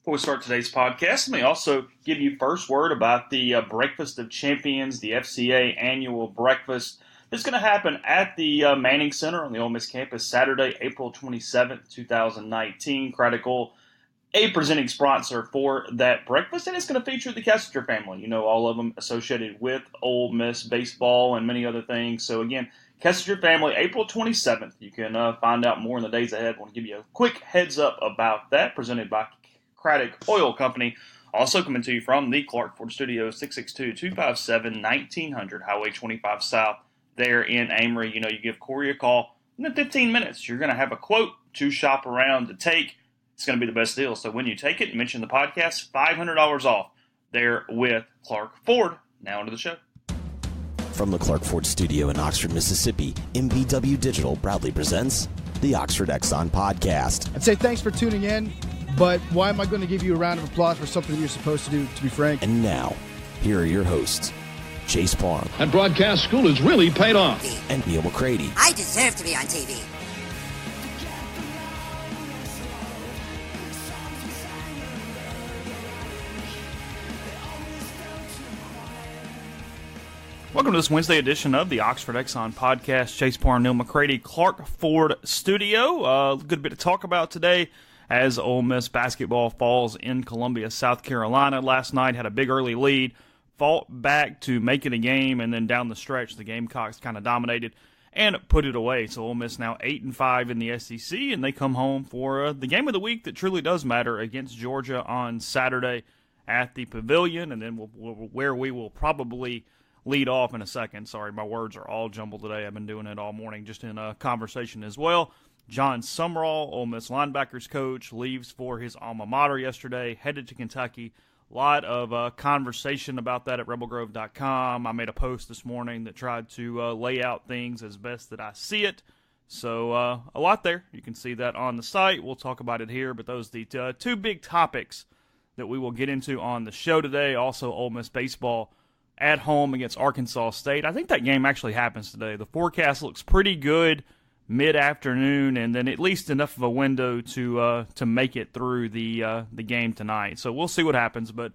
Before we start today's podcast, let me also give you first word about the Breakfast of Champions, the FCA annual breakfast. It's going to happen at the Manning Center on the Ole Miss campus Saturday, April 27th, 2019. Craddock Oil, a presenting sponsor for that breakfast, and it's going to feature the Kessinger family. You know, all of them associated with Ole Miss baseball and many other things. So again, Kessinger family, April 27th. You can find out more in the days ahead. I want to give you a quick heads up about that, presented by Craddock Oil Company. Also coming to you from the Clark Ford Studios, 662-257-1900, Highway 25 South, there in Amory. You know, you give Corey a call. In 15 minutes, you're going to have a quote to shop around to take. It's going to be the best deal. So when you take it, mention the podcast, $500 off there with Clark Ford. Now into the show. From the Clark Ford Studio in Oxford, Mississippi, MBW Digital proudly presents the Oxford Exxon Podcast. I'd say thanks for tuning in, but why am I going to give you a round of applause for something you're supposed to do, to be frank? And now, here are your hosts, Chase Parham. That broadcast school has really paid off. And Neal McCready. I deserve to be on TV. Welcome to this Wednesday edition of the Oxford Exxon Podcast. Chase Parham, Neal McCready, Clark Ford Studio. Good bit to talk about today as Ole Miss basketball falls in Columbia, South Carolina. Last night had a big early lead, fought back to make it a game, and then down the stretch the Gamecocks kind of dominated and put it away. So Ole Miss now 8-5 in the SEC, and they come home for the game of the week that truly does matter against Georgia on Saturday at the Pavilion, and then where we will probably lead off in a second. Sorry, my words are all jumbled today. I've been doing it all morning just in a conversation as well. Jon Sumrall, Ole Miss linebackers coach, leaves for his alma mater yesterday, headed to Kentucky. A lot of conversation about that at rebelgrove.com. I made a post this morning that tried to lay out things as best that I see it. So a lot there. You can see that on the site. We'll talk about it here, but those are the two big topics that we will get into on the show today. Also, Ole Miss baseball at home against Arkansas State. I think that game actually happens today. The forecast looks pretty good mid-afternoon, and then at least enough of a window to make it through the game tonight. So we'll see what happens. But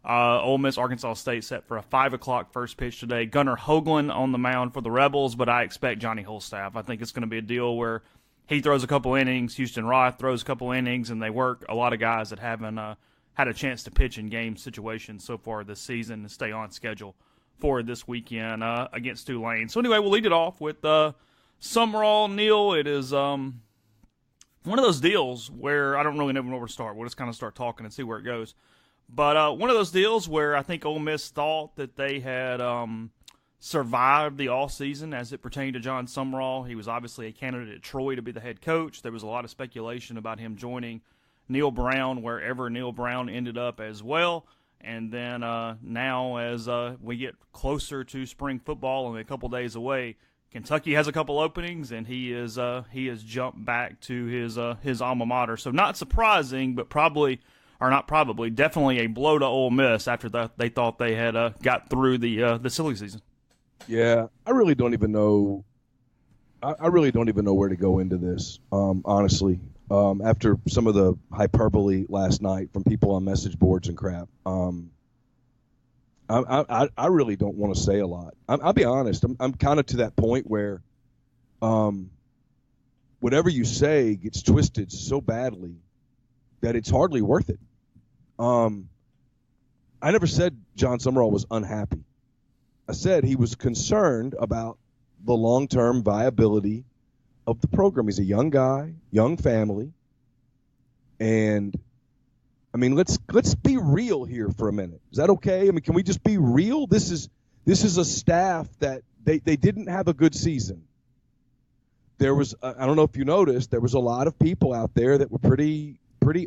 Ole Miss, Arkansas State set for a 5 o'clock first pitch today. Gunnar Hoagland on the mound for the Rebels, but I expect Johnny Holstaff. I think it's going to be a deal where he throws a couple innings, Houston Roth throws a couple innings, and they work a lot of guys that haven't had a chance to pitch in game situations so far this season and stay on schedule for this weekend against Tulane. So anyway, we'll lead it off with Sumrall. Neal, it is one of those deals where I don't really know where to start. We'll just kind of start talking and see where it goes. But one of those deals where I think Ole Miss thought that they had survived the offseason as it pertained to Jon Sumrall. He was obviously a candidate at Troy to be the head coach. There was a lot of speculation about him joining Neil Brown, wherever Neil Brown ended up as well. And then now as we get closer to spring football and a couple days away, Kentucky has a couple openings, and he has jumped back to his alma mater. So not surprising, but definitely a blow to Ole Miss after they thought they had got through the silly season. Yeah, I really don't even know. I really don't even know where to go into this, honestly. After some of the hyperbole last night from people on message boards and crap, I really don't want to say a lot. I'll be honest. I'm kind of to that point where whatever you say gets twisted so badly that it's hardly worth it. I never said Jon Sumrall was unhappy. I said he was concerned about the long-term viability of the program. He's a young guy, young family, and I mean, let's be real here for a minute. Is that okay? I mean, can we just be real? This is a staff that they didn't have a good season. There was I don't know if you noticed, there was a lot of people out there that were pretty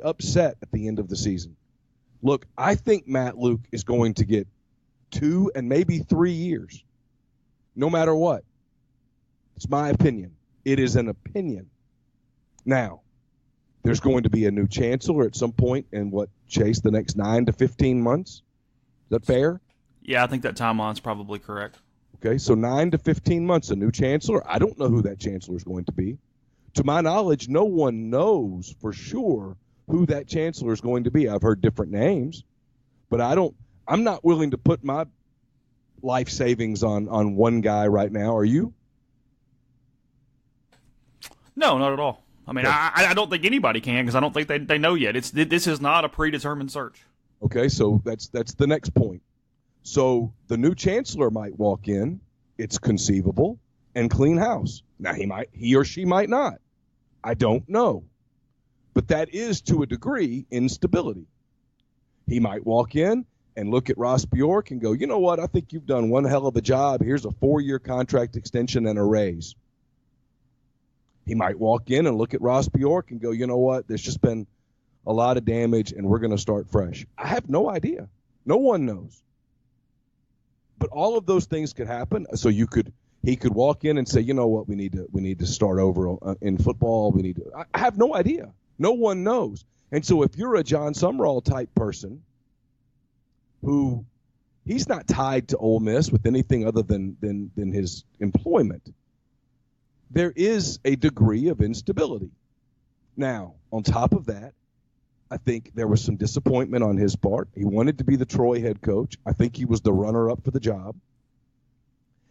upset at the end of the season. Look, I think Matt Luke is going to get 2 and maybe 3 years, no matter what. It's my opinion. It is an opinion. Now, there's going to be a new chancellor at some point in Chase, the next 9 to 15 months? Is that fair? Yeah, I think that timeline's probably correct. Okay, so 9 to 15 months, a new chancellor. I don't know who that chancellor is going to be. To my knowledge, no one knows for sure who that chancellor is going to be. I've heard different names, but I'm not willing to put my life savings on one guy right now. Are you? No, not at all. I mean, I don't think anybody can, because I don't think they know yet. This is not a predetermined search. Okay, so that's the next point. So the new chancellor might walk in, it's conceivable, and clean house. Now he or she might not. I don't know. But that is, to a degree, instability. He might walk in and look at Ross Bjork and go, you know what, I think you've done one hell of a job. Here's a 4-year contract extension and a raise. He might walk in and look at Ross Bjork and go, you know what, there's just been a lot of damage and we're going to start fresh. I have no idea. No one knows. But all of those things could happen. So he could walk in and say, you know what, we need to start over in football. I have no idea. No one knows. And so if you're a Jon Sumrall type person who he's not tied to Ole Miss with anything other than his employment, there is a degree of instability. Now, on top of that, I think there was some disappointment on his part. He wanted to be the Troy head coach. I think he was the runner-up for the job.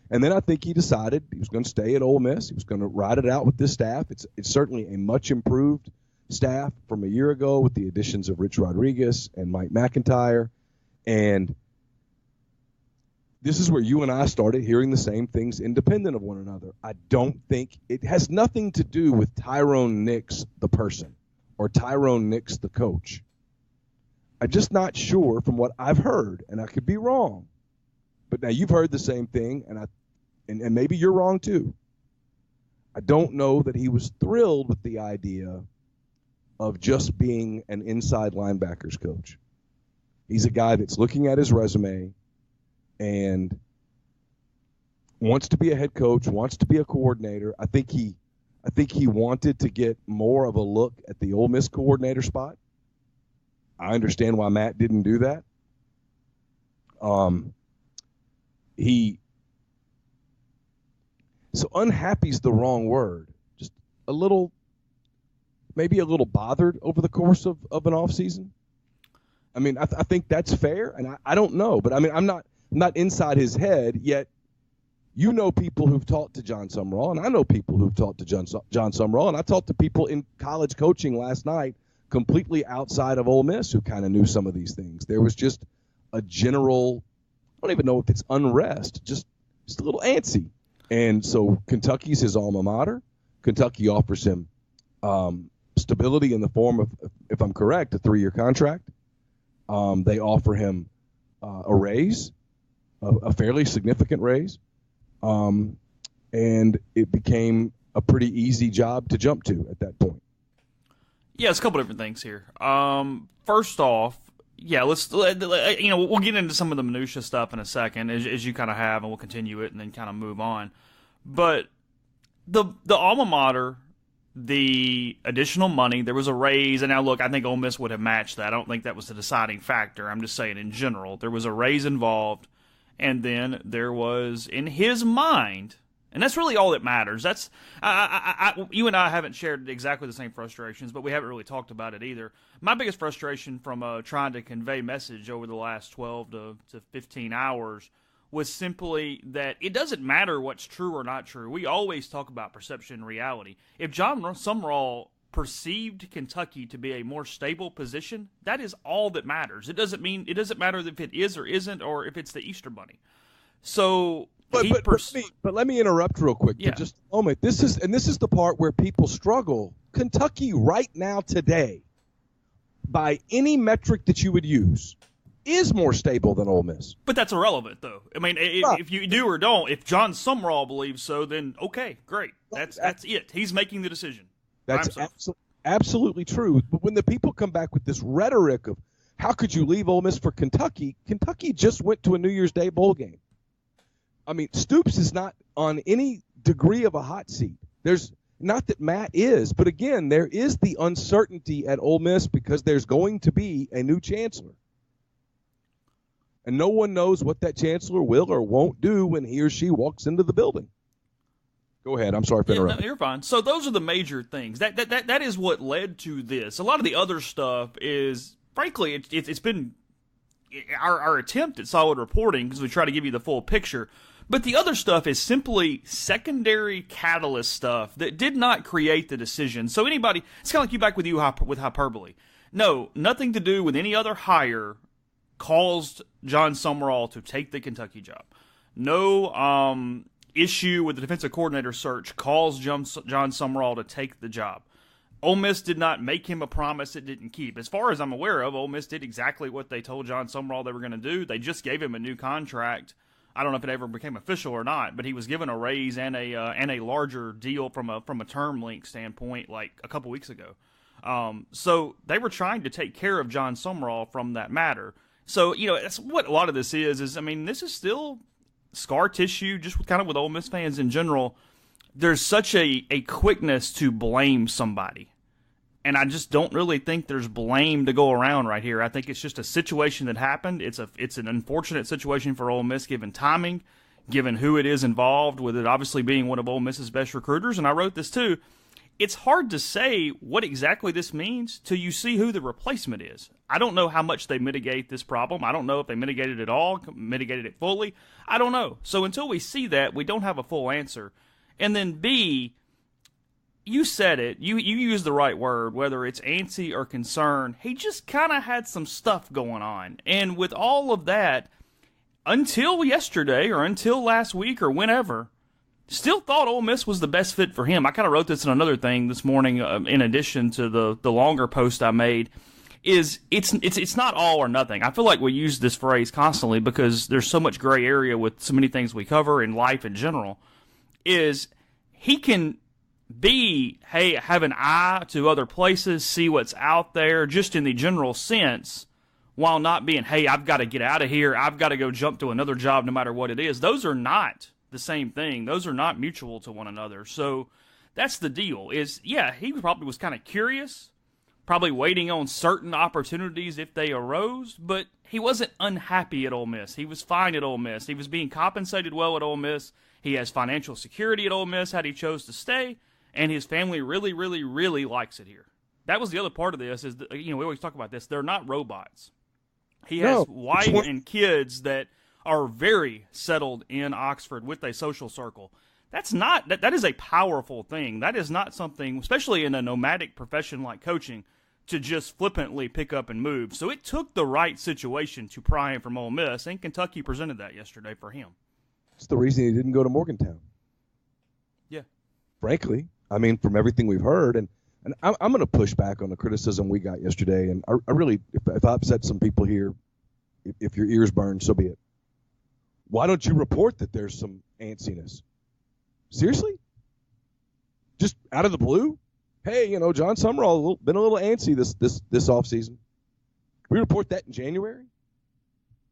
And then I think he decided he was going to stay at Ole Miss. He was going to ride it out with this staff. It's certainly a much improved staff from a year ago with the additions of Rich Rodriguez and Mike McIntyre. And this is where you and I started hearing the same things independent of one another. I don't think it has nothing to do with Tyrone Nix, the person, or Tyrone Nix, the coach. I'm just not sure from what I've heard, and I could be wrong. But now you've heard the same thing, and maybe you're wrong too. I don't know that he was thrilled with the idea of just being an inside linebackers coach. He's a guy that's looking at his resume and wants to be a head coach, wants to be a coordinator. I think he wanted to get more of a look at the Ole Miss coordinator spot. I understand why Matt didn't do that. So unhappy's the wrong word. Just maybe a little bothered over the course of an offseason. I mean, I think that's fair, and I don't know. But, I mean, I'm not inside his head, yet you know people who've talked to Jon Sumrall, and I know people who've talked to Jon Sumrall, and I talked to people in college coaching last night completely outside of Ole Miss who kind of knew some of these things. There was just a general, I don't even know if it's unrest, just a little antsy. And so Kentucky's his alma mater. Kentucky offers him stability in the form of, if I'm correct, a 3-year contract. They offer him a raise, a fairly significant raise. And it became a pretty easy job to jump to at that point. Yeah, it's a couple different things here. First off, yeah, we'll get into some of the minutia stuff in a second, as you kind of have, and we'll continue it and then kind of move on. But the alma mater, the additional money, there was a raise, and now look, I think Ole Miss would have matched that. I don't think that was the deciding factor. I'm just saying in general, there was a raise involved, and then there was, in his mind, and that's really all that matters. That's you and I haven't shared exactly the same frustrations, but we haven't really talked about it either. My biggest frustration from trying to convey message over the last 12 to 15 hours was simply that it doesn't matter what's true or not true. We always talk about perception and reality. If Jon Sumrall perceived Kentucky to be a more stable position, that is all that matters. It doesn't matter if it is or isn't, or if it's the Easter Bunny. So, but let me interrupt real quick for just a moment. This is the part where people struggle. Kentucky right now today, by any metric that you would use, is more stable than Ole Miss. But that's irrelevant, though. I mean, if you do or don't, if Jon Sumrall believes so, then okay, great. That's it. He's making the decision. That's absolutely true. But when the people come back with this rhetoric of how could you leave Ole Miss for Kentucky, Kentucky just went to a New Year's Day bowl game. I mean, Stoops is not on any degree of a hot seat. There's not that Matt is, but again, there is the uncertainty at Ole Miss because there's going to be a new chancellor. And no one knows what that chancellor will or won't do when he or she walks into the building. Go ahead. I'm sorry for interrupting. No, you're fine. So those are the major things. That is what led to this. A lot of the other stuff is, frankly, it's been our attempt at solid reporting because we try to give you the full picture. But the other stuff is simply secondary catalyst stuff that did not create the decision. So anybody, it's kind of like you back with you with hyperbole. No, nothing to do with any other hire caused Jon Sumrall to take the Kentucky job. No issue with the defensive coordinator search caused Jon Sumrall to take the job. Ole Miss did not make him a promise it didn't keep. As far as I'm aware of, Ole Miss did exactly what they told Jon Sumrall they were going to do. They just gave him a new contract. I don't know if it ever became official or not, but he was given a raise and a larger deal from a term length standpoint like a couple weeks ago. So they were trying to take care of Jon Sumrall from that matter. So, that's what a lot of this is, this is still scar tissue, just kind of with Ole Miss fans in general. There's such a quickness to blame somebody. And I just don't really think there's blame to go around right here. I think it's just a situation that happened. It's an unfortunate situation for Ole Miss given timing, given who it is involved, with it obviously being one of Ole Miss's best recruiters. And I wrote this too. It's hard to say what exactly this means till you see who the replacement is. I don't know how much they mitigate this problem. I don't know if they mitigated it all, mitigated it fully. I don't know. So until we see that, we don't have a full answer. And then B, you said it. You used the right word, whether it's antsy or concern. He just kind of had some stuff going on. And with all of that, until yesterday or until last week or whenever, still thought Ole Miss was the best fit for him. I kind of wrote this in another thing this morning in addition to the longer post I made. It's not all or nothing. I feel like we use this phrase constantly because there's so much gray area with so many things we cover in life in general. Is he can have an eye to other places, see what's out there, just in the general sense, while not being, hey, I've got to get out of here, I've got to go jump to another job no matter what it is. Those are not the same thing. Those are not mutual to one another. So that's the deal. He probably was kind of curious, probably waiting on certain opportunities if they arose, but he wasn't unhappy at Ole Miss. He was fine at Ole Miss. He was being compensated well at Ole Miss. He has financial security at Ole Miss had he chose to stay, and his family really, really, really likes it here. That was the other part of this is, we always talk about this. They're not robots. He has wife and kids that are very settled in Oxford with a social circle. That is a powerful thing. That is not something, especially in a nomadic profession like coaching, to just flippantly pick up and move. So it took the right situation to pry him from Ole Miss, and Kentucky presented that yesterday for him. It's the reason he didn't go to Morgantown. Yeah. Frankly, from everything we've heard, and I'm going to push back on the criticism we got yesterday, and I really, if I upset some people here, if your ears burn, so be it. Why don't you report that there's some antsiness? Seriously? Just out of the blue? Hey, Jon Sumrall been a little antsy this offseason. We report that in January?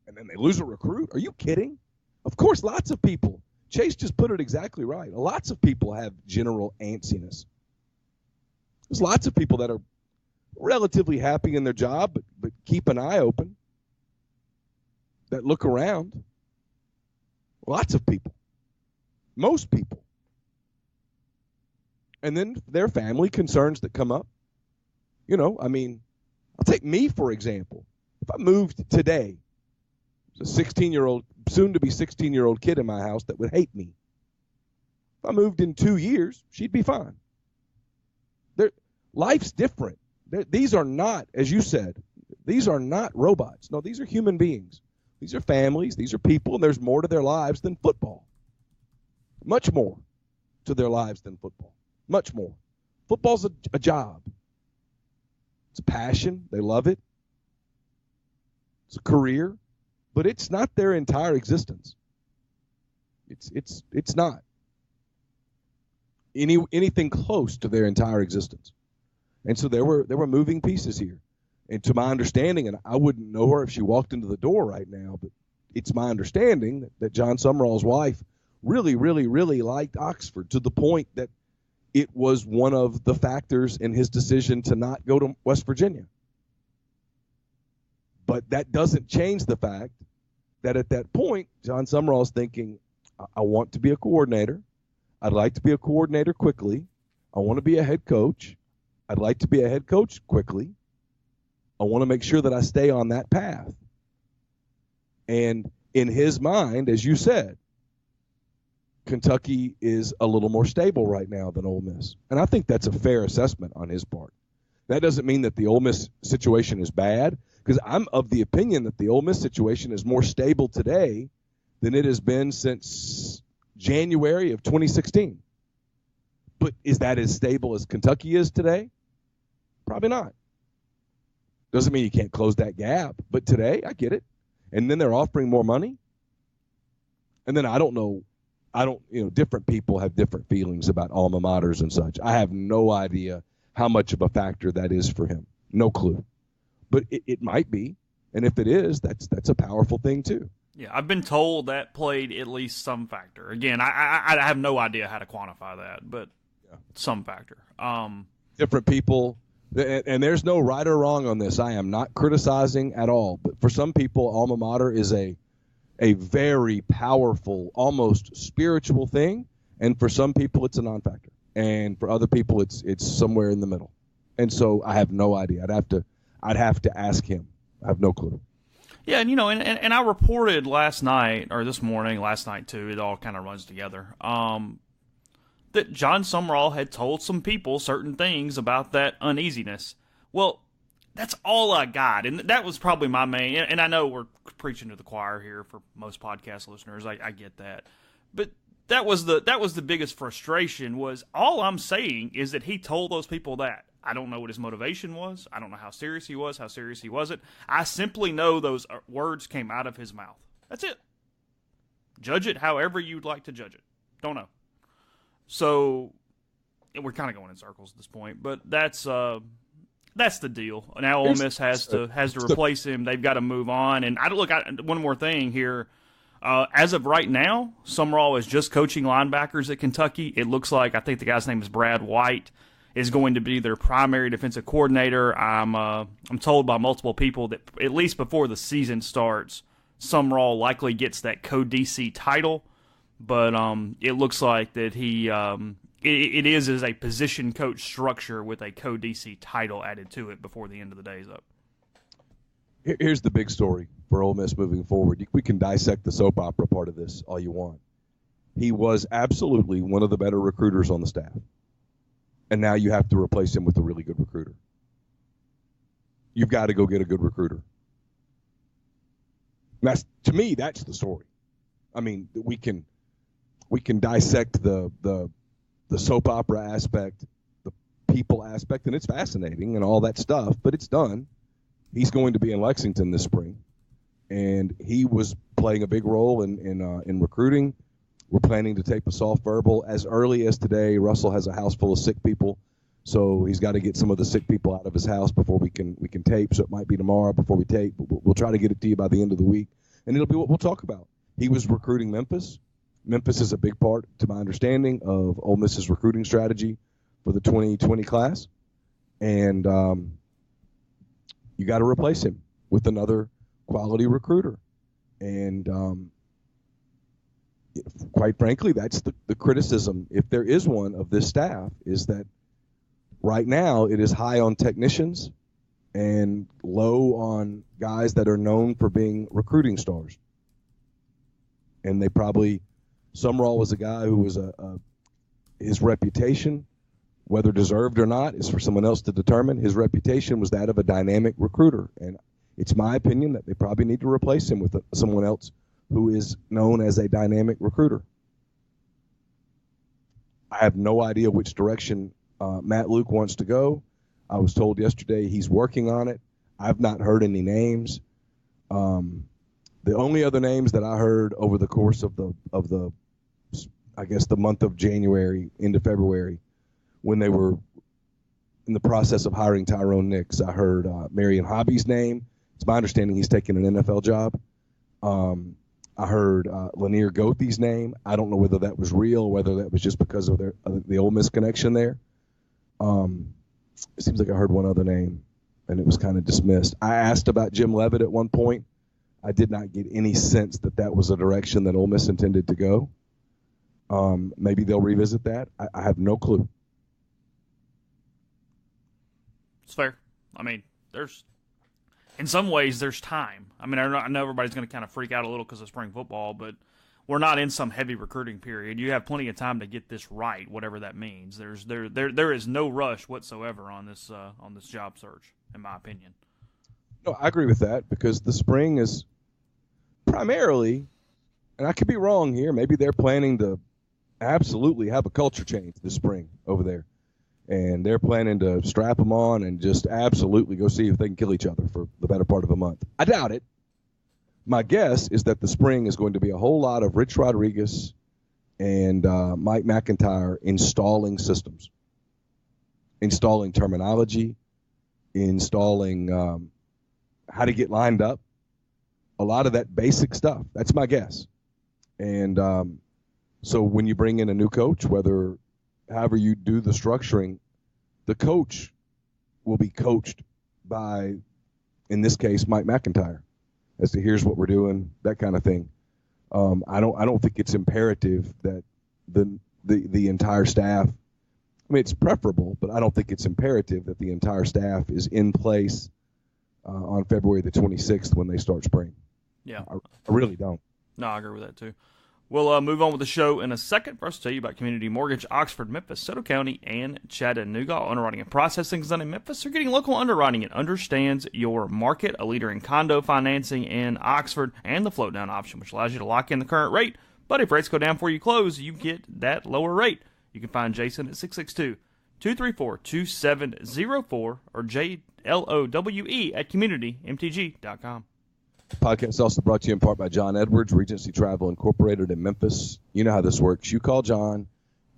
And then they lose a recruit? Are you kidding? Of course, lots of people. Chase just put it exactly right. Lots of people have general antsiness. There's lots of people that are relatively happy in their job, but keep an eye open, that look around. Lots of people. Most people. And then their family concerns that come up. I'll take me, for example. If I moved today, there's a 16-year-old, soon-to-be 16-year-old kid in my house that would hate me. If I moved in 2 years, she'd be fine. Life's different. These are not, as you said, these are not robots. No, these are human beings. These are families. These are people, and there's more to their lives than football. Much more to their lives than football. Much more. Football's a job. It's a passion. They love it. It's a career. But it's not their entire existence. It's not anything close to their entire existence. And so there were moving pieces here. And to my understanding, and I wouldn't know her if she walked into the door right now, but it's my understanding that Jon Sumrall's wife really, really, really liked Oxford to the point that it was one of the factors in his decision to not go to West Virginia. But that doesn't change the fact that at that point, Jon Sumrall is thinking, I want to be a coordinator. I'd like to be a coordinator quickly. I want to be a head coach. I'd like to be a head coach quickly. I want to make sure that I stay on that path. And in his mind, as you said, Kentucky is a little more stable right now than Ole Miss. And I think that's a fair assessment on his part. That doesn't mean that the Ole Miss situation is bad, because I'm of the opinion that the Ole Miss situation is more stable today than it has been since January of 2016. But is that as stable as Kentucky is today? Probably not. Doesn't mean you can't close that gap. But today, I get it. And then they're offering more money. And then I don't know, different people have different feelings about alma maters and such. I have no idea how much of a factor that is for him. No clue. But it might be. And if it is, that's a powerful thing too. Yeah, I've been told that played at least some factor. Again, I have no idea how to quantify that, but some factor. Different people, and there's no right or wrong on this. I am not criticizing at all. But for some people, alma mater is a very powerful, almost spiritual thing, and for some people, it's a non-factor, and for other people, it's somewhere in the middle. And so I have no idea. I'd have to ask him. I have no clue. Yeah, and and I reported last night too. It all kind of runs together. That Jon Sumrall had told some people certain things about that uneasiness. Well, that's all I got, and that was probably my main. And I know we're preaching to the choir here for most podcast listeners. I get that, but that was the biggest frustration. Was all I'm saying is that he told those people that. I don't know what his motivation was. I don't know how serious he was, how serious he wasn't. I simply know those words came out of his mouth. That's it. Judge it however you'd like to judge it. Don't know. So we're kind of going in circles at this point, but that's the deal. Now Ole Miss has to replace him. They've got to move on. And one more thing here. As of right now, Sumrall is just coaching linebackers at Kentucky. It looks like, I think the guy's name is Brad White, is going to be their primary defensive coordinator. I'm told by multiple people that at least before the season starts, Sumrall likely gets that co-DC title, but it looks like that he it is as a position coach structure with a co-DC title added to it before the end of the day is up. Here's the big story for Ole Miss moving forward. We can dissect the soap opera part of this all you want. He was absolutely one of the better recruiters on the staff. And now you have to replace him with a really good recruiter. You've got to go get a good recruiter. To me, that's the story. I mean, we can dissect the soap opera aspect, the people aspect, and it's fascinating and all that stuff, but it's done. He's going to be in Lexington this spring, and he was playing a big role in recruiting. We're planning to tape a soft verbal as early as today. Russell has a house full of sick people, so he's got to get some of the sick people out of his house before we can tape. So it might be tomorrow before we tape, but we'll try to get it to you by the end of the week, and it'll be what we'll talk about. He was recruiting Memphis. Memphis is a big part, to my understanding, of Ole Miss's recruiting strategy for the 2020 class, and you got to replace him with another quality recruiter, and quite frankly, that's the criticism, if there is one, of this staff, is that right now it is high on technicians and low on guys that are known for being recruiting stars. And Sumrall was a guy who was his reputation, whether deserved or not, is for someone else to determine. His reputation was that of a dynamic recruiter. And it's my opinion that they probably need to replace him with someone else who is known as a dynamic recruiter. I have no idea which direction Matt Luke wants to go. I was told yesterday he's working on it. I've not heard any names. The only other names that I heard over the course of the I guess the month of January into February, when they were in the process of hiring Tyrone Nix, I heard Marion Hobby's name. It's my understanding he's taking an NFL job. I heard Lanier Goathee's name. I don't know whether that was real or whether that was just because of the Ole Miss connection there. It seems like I heard one other name, and it was kind of dismissed. I asked about Jim Leavitt at one point. I did not get any sense that was a direction that Ole Miss intended to go. Maybe they'll revisit that. I have no clue. It's fair. I mean, in some ways, there's time. I mean, I know everybody's going to kind of freak out a little because of spring football, but we're not in some heavy recruiting period. You have plenty of time to get this right, whatever that means. There is no rush whatsoever on this job search, in my opinion. No, I agree with that because the spring is primarily, and I could be wrong here, maybe they're planning to absolutely have a culture change this spring over there. And they're planning to strap them on and just absolutely go see if they can kill each other for the better part of a month. I doubt it. My guess is that the spring is going to be a whole lot of Rich Rodriguez and Mike McIntyre installing systems, installing terminology, installing how to get lined up, a lot of that basic stuff. That's my guess. And so when you bring in a new coach, however you do the structuring, the coach will be coached by, in this case, Mike McIntyre, as to here's what we're doing, that kind of thing. I don't think it's imperative that the entire staff. I mean, it's preferable, but I don't think it's imperative that the entire staff is in place on February the 26th when they start spring. Yeah, I really don't. No, I agree with that too. We'll move on with the show in a second. First, tell you about Community Mortgage, Oxford, Memphis, Soto County, and Chattanooga. Underwriting and processing is done in Memphis. They're getting local underwriting. It understands your market, a leader in condo financing in Oxford, and the float down option, which allows you to lock in the current rate. But if rates go down before you close, you get that lower rate. You can find Jason at 662-234-2704 or JLOWE at communitymtg.com. The podcast is also brought to you in part by John Edwards, Regency Travel Incorporated in Memphis. You know how this works. You call John,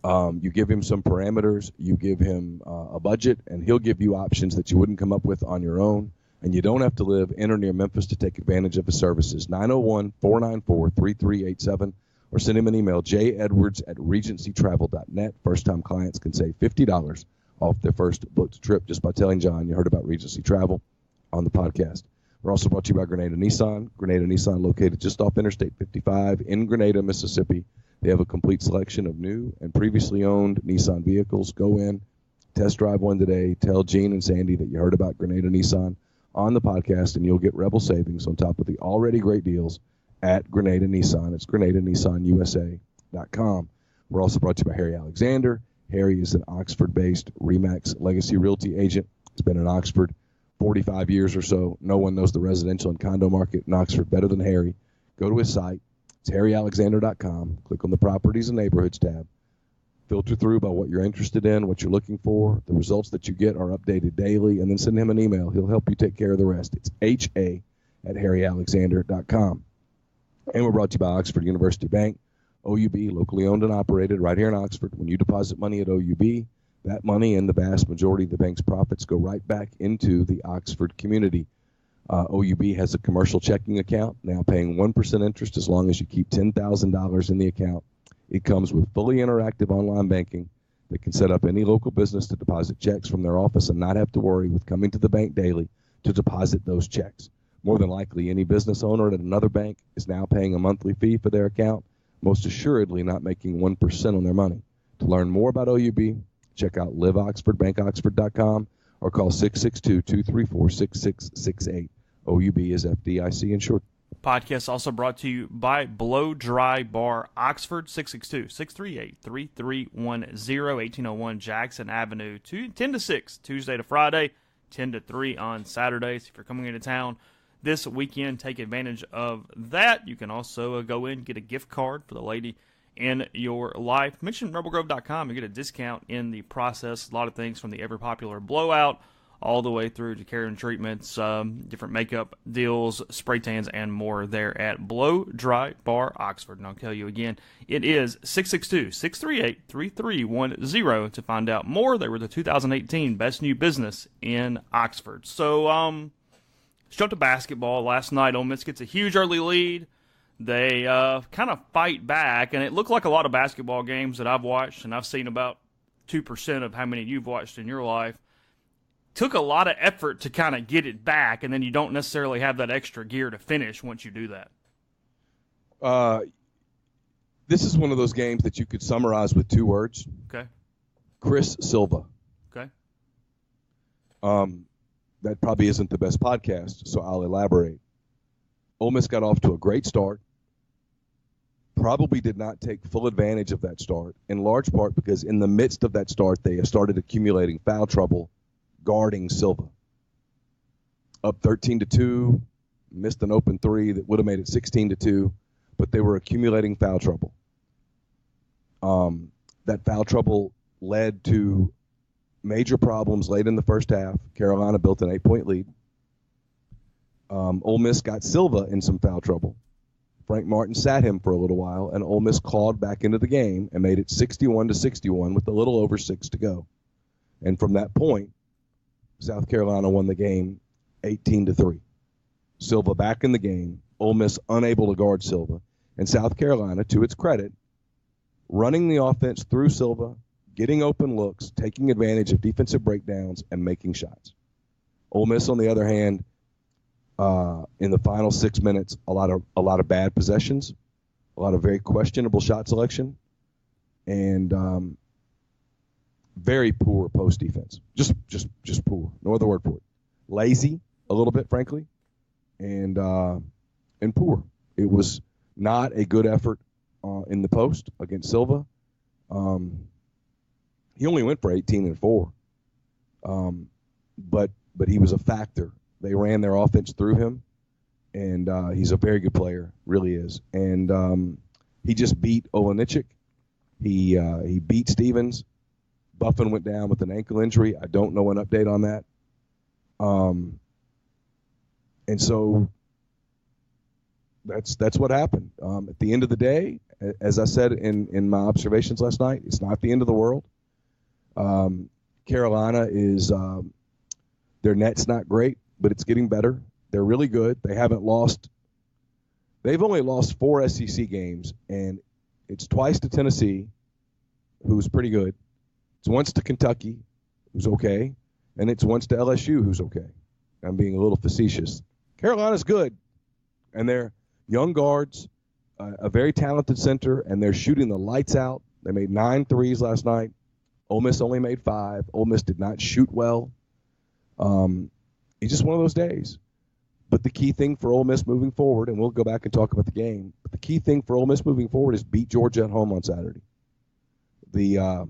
you give him some parameters, you give him a budget, and he'll give you options that you wouldn't come up with on your own. And you don't have to live in or near Memphis to take advantage of his services. 901-494-3387 or send him an email, jedwards@regencytravel.net. First-time clients can save $50 off their first booked trip just by telling John you heard about Regency Travel on the podcast. We're also brought to you by Grenada Nissan. Grenada Nissan, located just off Interstate 55 in Grenada, Mississippi. They have a complete selection of new and previously owned Nissan vehicles. Go in, test drive one today. Tell Gene and Sandy that you heard about Grenada Nissan on the podcast, and you'll get Rebel savings on top of the already great deals at Grenada Nissan. It's GrenadaNissanUSA.com. We're also brought to you by Harry Alexander. Harry is an Oxford-based RE/MAX Legacy Realty agent. He's been in Oxford 45 years or so. No one knows the residential and condo market in Oxford better than Harry. Go to his site. It's harryalexander.com. Click on the Properties and Neighborhoods tab. Filter through by what you're interested in, what you're looking for. The results that you get are updated daily, and then send him an email. He'll help you take care of the rest. It's ha@harryalexander.com. And we're brought to you by Oxford University Bank, OUB, locally owned and operated right here in Oxford. When you deposit money at OUB, that money and the vast majority of the bank's profits go right back into the Oxford community. OUB has a commercial checking account, now paying 1% interest as long as you keep $10,000 in the account. It comes with fully interactive online banking that can set up any local business to deposit checks from their office and not have to worry with coming to the bank daily to deposit those checks. More than likely, any business owner at another bank is now paying a monthly fee for their account, most assuredly not making 1% on their money. To learn more about OUB, check out liveoxfordbankoxford.com or call 662-234-6668. OUB is FDIC insured. Podcast also brought to you by Blow Dry Bar Oxford, 662-638-3310, 1801 Jackson Avenue, 10 to 6, Tuesday to Friday, 10 to 3 on Saturdays. If you're coming into town this weekend, take advantage of that. You can also go in and get a gift card for the lady in your life. Mention rebelgrove.com and get a discount in the process. A lot of things from the ever popular blowout all the way through to keratin treatments, different makeup deals, spray tans, and more there at Blow Dry Bar Oxford. And I'll tell you again, it is 662-638-3310 to find out more. They were the 2018 Best New Business in Oxford. So, let's jump to basketball. Last night, Ole Miss gets a huge early lead. They kind of fight back, and it looked like a lot of basketball games that I've watched, and I've seen about 2% of how many you've watched in your life. Took a lot of effort to kind of get it back, and then you don't necessarily have that extra gear to finish once you do that. This is one of those games that you could summarize with 2 words. Okay. Chris Silva. Okay. That probably isn't the best podcast, so I'll elaborate. Ole Miss got off to a great start. Probably did not take full advantage of that start, in large part because in the midst of that start, they started accumulating foul trouble guarding Silva. Up 13-2, missed an open 3 that would have made it 16-2, but they were accumulating foul trouble. That foul trouble led to major problems late in the first half. Carolina built an 8-point lead. Ole Miss got Silva in some foul trouble. Frank Martin sat him for a little while, and Ole Miss clawed back into the game and made it 61-61 with a little over 6 to go. And from that point, South Carolina won the game 18-3. Silva back in the game, Ole Miss unable to guard Silva, and South Carolina, to its credit, running the offense through Silva, getting open looks, taking advantage of defensive breakdowns, and making shots. Ole Miss, on the other hand, in the final 6 minutes, a lot of bad possessions, a lot of very questionable shot selection, and very poor post defense. Just poor. No other word for it. Lazy a little bit, frankly, and poor. It was not a good effort in the post against Silva. He only went for 18-4, but he was a factor. They ran their offense through him, and he's a very good player, really is. And he just beat Olenichik. He beat Stevens. Buffin went down with an ankle injury. I don't know an update on that. And so that's what happened. At the end of the day, as I said in my observations last night, it's not the end of the world. Carolina is their net's not great, but it's getting better. They're really good. They haven't lost. They've only lost 4 SEC games, and it's twice to Tennessee, who's pretty good. It's once to Kentucky, who's okay, and it's once to LSU, who's okay. I'm being a little facetious. Carolina's good, and they're young guards, a very talented center, and they're shooting the lights out. They made 9 threes last night. Ole Miss only made 5. Ole Miss did not shoot well. It's just one of those days. But the key thing for Ole Miss moving forward, and we'll go back and talk about the game, but the key thing for Ole Miss moving forward is beat Georgia at home on Saturday. The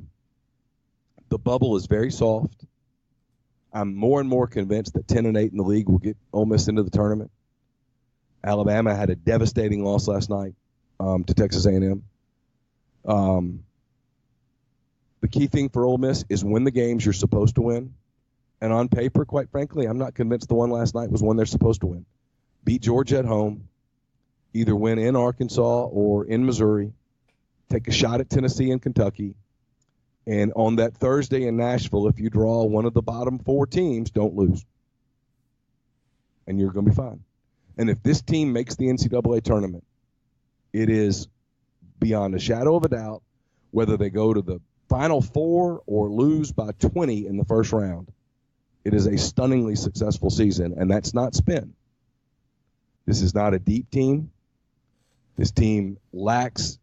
bubble is very soft. I'm more and more convinced that 10-8 in the league will get Ole Miss into the tournament. Alabama had a devastating loss last night to Texas A&M. The key thing for Ole Miss is win the games you're supposed to win. And on paper, quite frankly, I'm not convinced the one last night was one they're supposed to win. Beat Georgia at home, either win in Arkansas or in Missouri, take a shot at Tennessee and Kentucky, and on that Thursday in Nashville, if you draw one of the bottom 4 teams, don't lose. And you're going to be fine. And if this team makes the NCAA tournament, it is beyond a shadow of a doubt, whether they go to the Final 4 or lose by 20 in the first round, it is a stunningly successful season, and that's not spin. This is not a deep team. This team lacks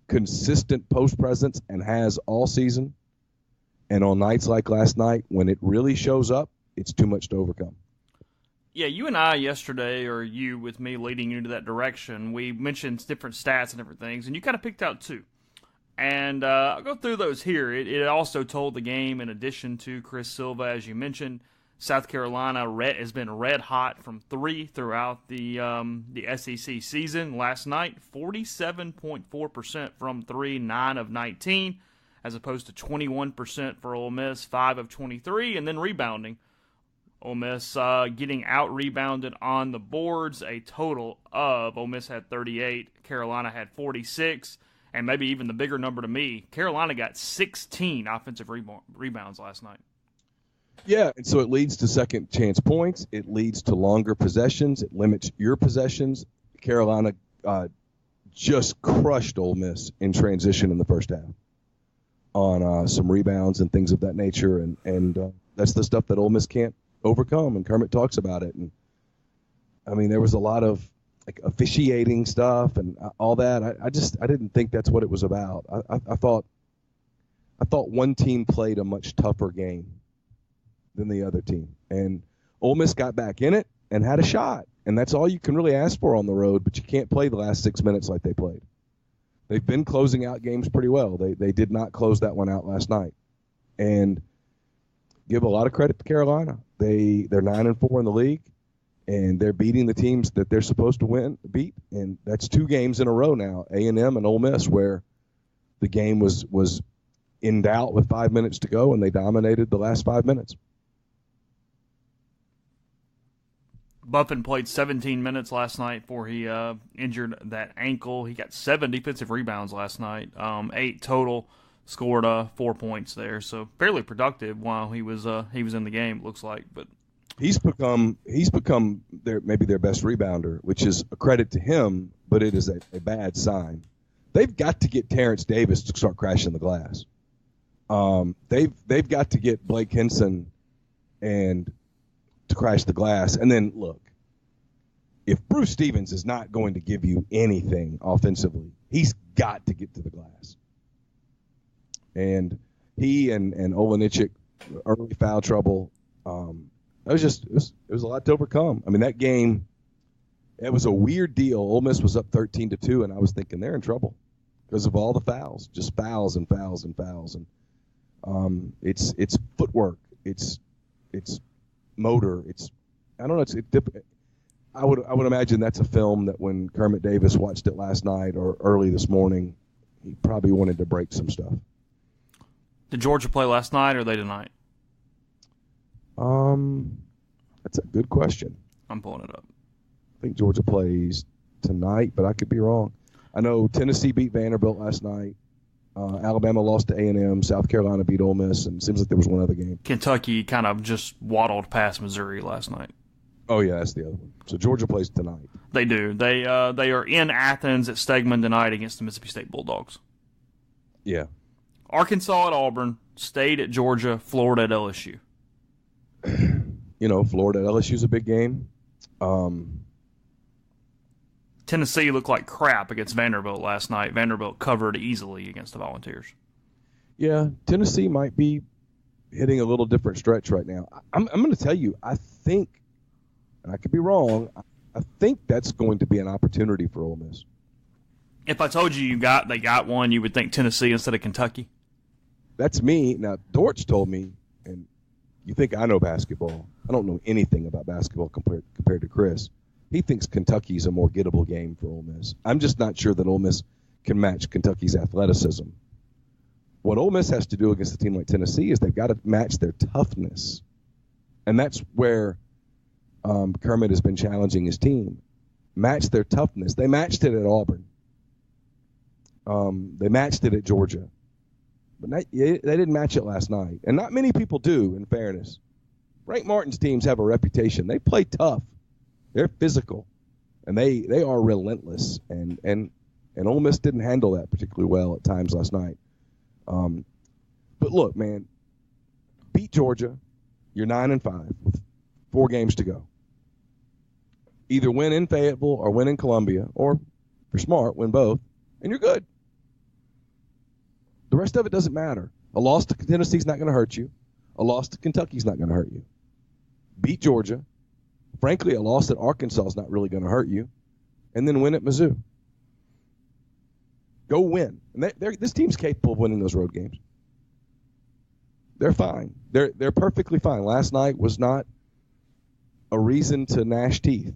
consistent post presence and has all season. And on nights like last night, when it really shows up, it's too much to overcome. Yeah, you and I yesterday, or you with me leading you into that direction, we mentioned different stats and different things, and you kind of picked out 2. And I'll go through those here. It also told the game, in addition to Chris Silva, as you mentioned, South Carolina has been red hot from 3 throughout the SEC season. Last night, 47.4% from 3, 9 of 19, as opposed to 21% for Ole Miss, 5 of 23, and then rebounding. Ole Miss getting out-rebounded on the boards, a total of, Ole Miss had 38, Carolina had 46, and maybe even the bigger number to me, Carolina got 16 offensive rebounds last night. Yeah, and so it leads to second chance points. It leads to longer possessions. It limits your possessions. Carolina just crushed Ole Miss in transition in the first half on some rebounds and things of that nature, and that's the stuff that Ole Miss can't overcome, and Kermit talks about it. And I mean, there was a lot of like officiating stuff and all that. I didn't think that's what it was about. I thought one team played a much tougher game than the other team, and Ole Miss got back in it and had a shot, and that's all you can really ask for on the road. But you can't play the last 6 minutes like they played. They've been closing out games pretty well. They did not close that one out last night, and give a lot of credit to Carolina. They're 9-4 in the league, and they're beating the teams that they're supposed to beat. And that's 2 games in a row now, A&M and Ole Miss, where the game was in doubt with 5 minutes to go, and they dominated the last 5 minutes. Buffin played 17 minutes last night before he injured that ankle. He got 7 defensive rebounds last night, 8 total. Scored 4 points there, so fairly productive while he was in the game. Looks like, but he's become maybe their best rebounder, which is a credit to him, but it is a bad sign. They've got to get Terrence Davis to start crashing the glass. They've got to get Blake Henson and to crash the glass. And then look, if Bruce Stevens is not going to give you anything offensively, he's got to get to the glass. And he and Olenichik, early foul trouble. It was a lot to overcome. I mean, that game, it was a weird deal. Ole Miss was up 13-2, and I was thinking they're in trouble because of all the fouls, just fouls and fouls and fouls. And it's footwork, it's motor, I don't know. I would imagine that's a film that when Kermit Davis watched it last night or early this morning, he probably wanted to break some stuff. Did Georgia play last night or are they tonight? That's a good question. I'm pulling it up. I think Georgia plays tonight, but I could be wrong. I know Tennessee beat Vanderbilt last night. Alabama lost to A&M. South Carolina beat Ole Miss, and it seems like there was one other game. Kentucky kind of just waddled past Missouri last night. Oh, yeah, that's the other one. So Georgia plays tonight. They do. They are in Athens at Stegman tonight against the Mississippi State Bulldogs. Yeah. Arkansas at Auburn, State at Georgia, Florida at LSU. Florida at LSU is a big game. Tennessee looked like crap against Vanderbilt last night. Vanderbilt covered easily against the Volunteers. Yeah, Tennessee might be hitting a little different stretch right now. I'm going to tell you, I think, and I could be wrong, I think that's going to be an opportunity for Ole Miss. If I told you they got one, you would think Tennessee instead of Kentucky? That's me. Now, Dortch told me, and you think I know basketball. I don't know anything about basketball compared to Chris. He thinks Kentucky's a more gettable game for Ole Miss. I'm just not sure that Ole Miss can match Kentucky's athleticism. What Ole Miss has to do against a team like Tennessee is they've got to match their toughness. And that's where Kermit has been challenging his team. Match their toughness. They matched it at Auburn. They matched it at Georgia. But they didn't match it last night. And not many people do, in fairness. Frank Martin's teams have a reputation. They play tough. They're physical. And they are relentless. And Ole Miss didn't handle that particularly well at times last night. But look, man, beat Georgia. You're 9-5 with 4 games to go. Either win in Fayetteville or win in Columbia, or if you're smart, win both, and you're good. The rest of it doesn't matter. A loss to Tennessee's not going to hurt you. A loss to Kentucky's not going to hurt you. Beat Georgia. Frankly, a loss at Arkansas is not really going to hurt you. And then win at Mizzou. Go win. And this team's capable of winning those road games. They're fine. They're perfectly fine. Last night was not a reason to gnash teeth.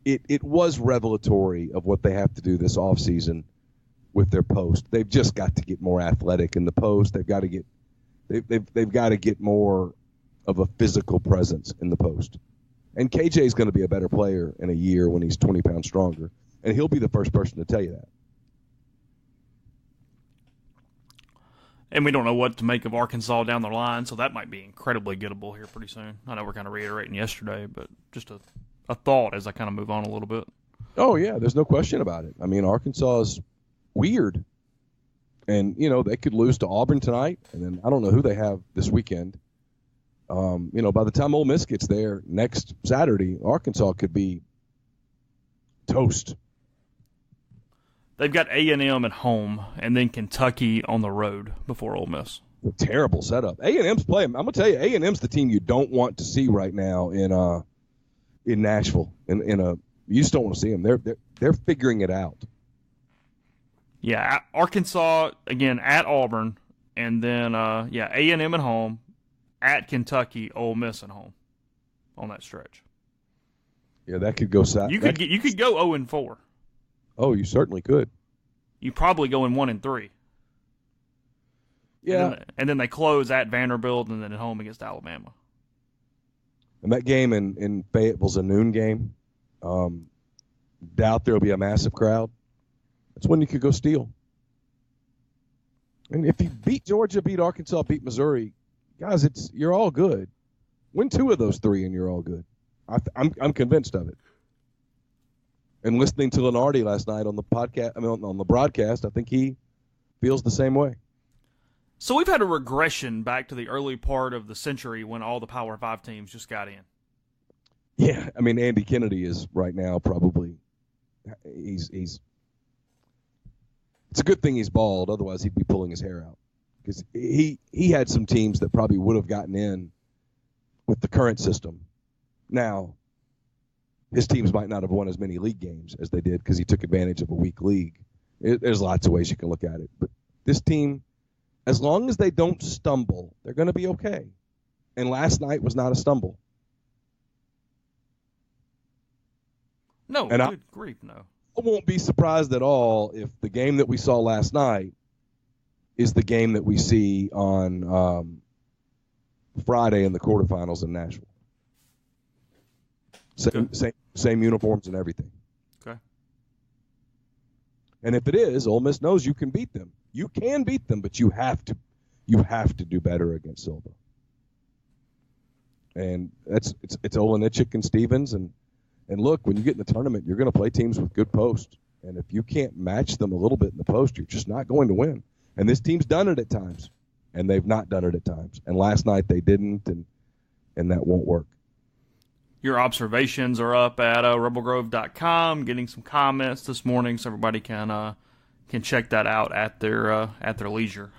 It was revelatory of what they have to do this offseason with their post. They've just got to get more athletic in the post. They've got to get more of a physical presence in the post. And KJ is going to be a better player in a year when he's 20 pounds stronger, and he'll be the first person to tell you that. And we don't know what to make of Arkansas down the line, so that might be incredibly gettable here pretty soon. I know we're kind of reiterating yesterday, but just a thought as I kind of move on a little bit. Oh, yeah, there's no question about it. I mean, Arkansas is weird. And, they could lose to Auburn tonight, and then I don't know who they have this weekend. By the time Ole Miss gets there next Saturday, Arkansas could be toast. They've got A&M at home and then Kentucky on the road before Ole Miss. A terrible setup. A&M's playing. I'm gonna tell you, A&M's the team you don't want to see right now in Nashville. You just don't want to see them. They're figuring it out. Yeah, Arkansas again at Auburn, and then A&M at home, at Kentucky, Ole Miss at home, on that stretch. Yeah, that could go south. You could go 0-4. Oh, you certainly could. You probably go in 1-3. Yeah, and then they close at Vanderbilt and then at home against Alabama. And that game in Fayetteville's a noon game. Doubt there'll be a massive crowd. That's when you could go steal. And if you beat Georgia, beat Arkansas, beat Missouri, guys, you're all good. Win 2 of those 3 and you're all good. I'm convinced of it. And listening to Lenardi last night on the podcast, on the broadcast, I think he feels the same way. So we've had a regression back to the early part of the century when all the Power 5 teams just got in. Yeah, I mean, Andy Kennedy is right now probably he's. It's a good thing he's bald, otherwise he'd be pulling his hair out because he had some teams that probably would have gotten in with the current system. Now, his teams might not have won as many league games as they did because he took advantage of a weak league. There's lots of ways you can look at it, but this team, as long as they don't stumble, they're going to be okay. And last night was not a stumble. No, and good grief, no. I won't be surprised at all if the game that we saw last night is the game that we see on Friday in the quarterfinals in Nashville. Same uniforms and everything. Okay. And if it is, Ole Miss knows you can beat them. You can beat them, but you have to do better against Silva. And it's Olenichik and Stevens and look, when you get in the tournament, you're going to play teams with good posts. And if you can't match them a little bit in the post, you're just not going to win. And this team's done it at times, and they've not done it at times. And last night they didn't, and that won't work. Your observations are up at rebelgrove.com. Getting some comments this morning, so everybody can check that out at their leisure.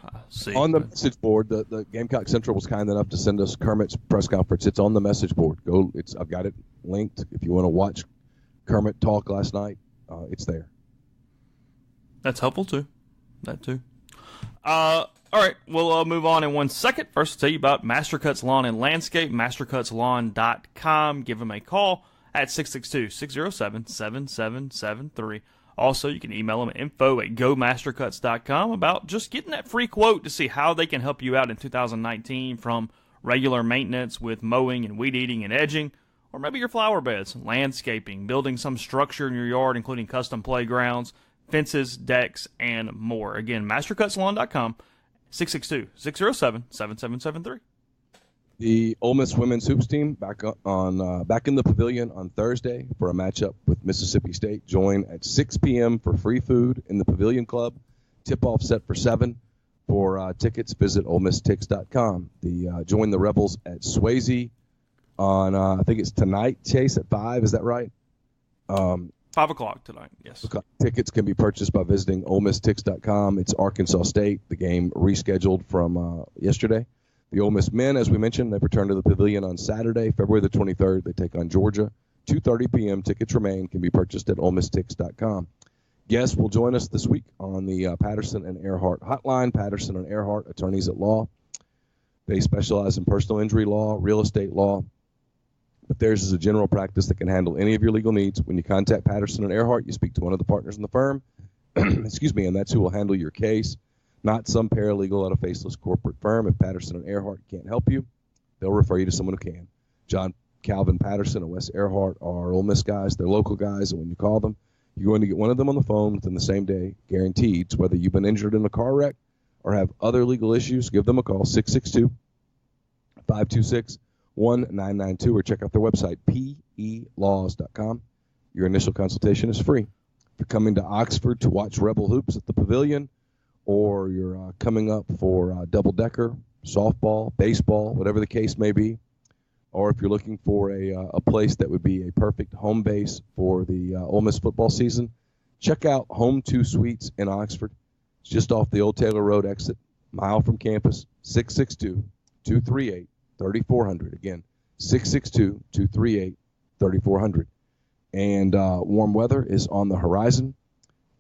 On the message board, the Gamecock Central was kind enough to send us Kermit's press conference. It's on the message board. I've got it linked. If you want to watch Kermit talk last night, it's there. That's helpful too. That too. All right, we'll move on in 1 second. First, I'll tell you about Mastercuts Lawn and Landscape, mastercutslawn.com. Give them a call at 662-607-7773. Also, you can email them at info@gomastercuts.com about just getting that free quote to see how they can help you out in 2019 from regular maintenance with mowing and weed eating and edging, or maybe your flower beds, landscaping, building some structure in your yard, including custom playgrounds, fences, decks, and more. Again, mastercutslawn.com, 662-607-7773. The Ole Miss women's hoops team back in the pavilion on Thursday for a matchup with Mississippi State. Join at 6 p.m. for free food in the Pavilion Club. Tip-off set for 7. For tickets, visit OleMissTix.com. Join the Rebels at Swayze on, I think it's tonight, Chase, at 5. Is that right? 5 o'clock tonight, yes. Tickets can be purchased by visiting OleMissTix.com. It's Arkansas State, the game rescheduled from yesterday. The Ole Miss men, as we mentioned, they return to the Pavilion on Saturday, February the 23rd. They take on Georgia. 2:30 p.m. Tickets remain. Can be purchased at OleMissTix.com. Guests will join us this week on the Patterson and Earhart hotline. Patterson and Earhart, attorneys at law. They specialize in personal injury law, real estate law, but theirs is a general practice that can handle any of your legal needs. When you contact Patterson and Earhart, you speak to one of the partners in the firm, excuse me, and that's who will handle your case. Not some paralegal at a faceless corporate firm. If Patterson and Earhart can't help you, they'll refer you to someone who can. John Calvin Patterson and Wes Earhart are Ole Miss guys. They're local guys, and when you call them, you're going to get one of them on the phone within the same day, guaranteed. So whether you've been injured in a car wreck or have other legal issues, give them a call, 662-526-1992, or check out their website, pelaws.com. Your initial consultation is free. If you're coming to Oxford to watch Rebel Hoops at the Pavilion, or you're coming up for double-decker, softball, baseball, whatever the case may be, or if you're looking for a place that would be a perfect home base for the Ole Miss football season, check out Home 2 Suites in Oxford. It's just off the Old Taylor Road exit, mile from campus, 662-238-3400. Again, 662-238-3400. And warm weather is on the horizon,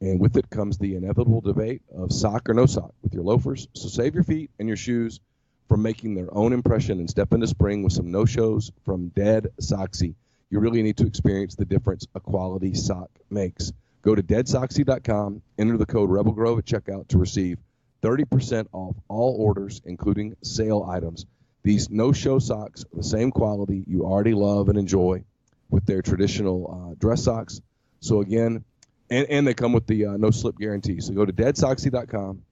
and with it comes the inevitable debate of sock or no sock with your loafers. So save your feet and your shoes from making their own impression and step into spring with some no-shows from Dead Soxy. You really need to experience the difference a quality sock makes. Go to deadsoxy.com, enter the code RebelGrove at checkout to receive 30% off all orders, including sale items. These no-show socks are the same quality you already love and enjoy with their traditional dress socks. So again, and they come with the no-slip guarantee. So go to deadsoxy.com,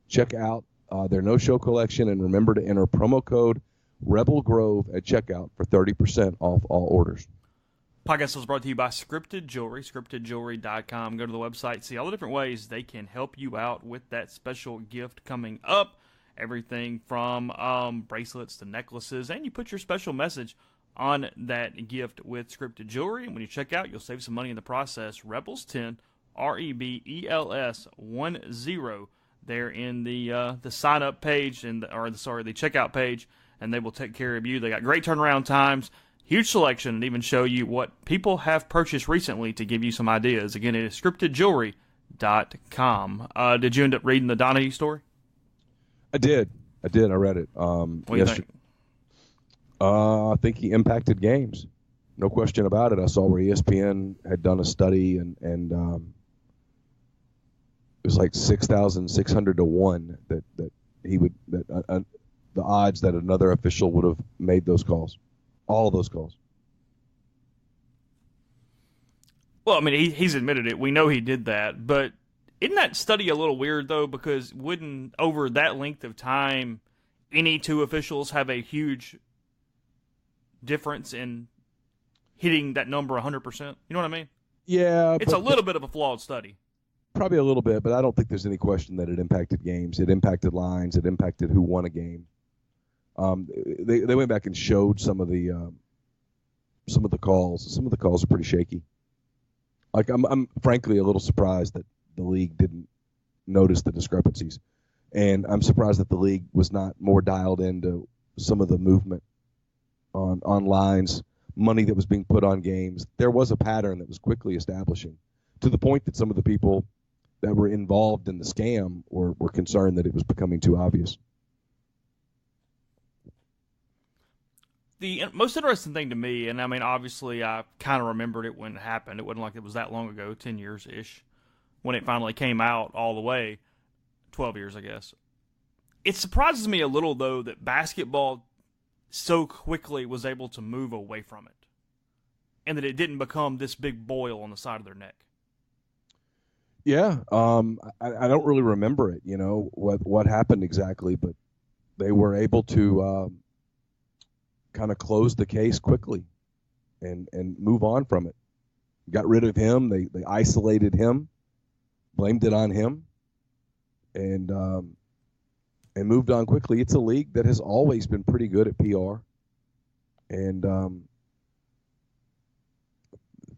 check out their no-show collection, and remember to enter promo code RebelGrove at checkout for 30% off all orders. Podcast was brought to you by Scripted Jewelry, scriptedjewelry.com. Go to the website, see all the different ways they can help you out with that special gift coming up. Everything from bracelets to necklaces, and you put your special message on that gift with Scripted Jewelry. And when you check out, you'll save some money in the process. Rebels 10, REBELS 10. There in the sign up page the checkout page, and they will take care of you. They got great turnaround times, huge selection, and even show you what people have purchased recently to give you some ideas. Again, it is scriptedjewelry.com. Did you end up reading the Donahue story? I did. I read it. What do you think? I think he impacted games. No question about it. I saw where ESPN had done a study, and it was like 6,600 to 1 that he would the odds that another official would have made those calls, all of those calls. Well, I mean, he's admitted it. We know he did that, but isn't that study a little weird though? Because wouldn't over that length of time, any two officials have a huge difference in hitting that number 100%? You know what I mean? Yeah, it's a little bit of a flawed study. Probably a little bit, but I don't think there's any question that it impacted games. It impacted lines. It impacted who won a game. They went back and showed some of the calls. Some of the calls are pretty shaky. Like I'm frankly a little surprised that the league didn't notice the discrepancies, and I'm surprised that the league was not more dialed into some of the movement on lines, money that was being put on games. There was a pattern that was quickly establishing, to the point that some of the people that were involved in the scam were concerned that it was becoming too obvious. The most interesting thing to me, and I mean, obviously I kind of remembered it when it happened. It wasn't like it was that long ago, 10 years-ish, when it finally came out all the way, 12 years, I guess. It surprises me a little, though, that basketball so quickly was able to move away from it, and that it didn't become this big boil on the side of their neck. Yeah, I don't really remember it, what happened exactly, but they were able to kind of close the case quickly and move on from it. Got rid of him. They isolated him, blamed it on him, and moved on quickly. It's a league that has always been pretty good at PR, and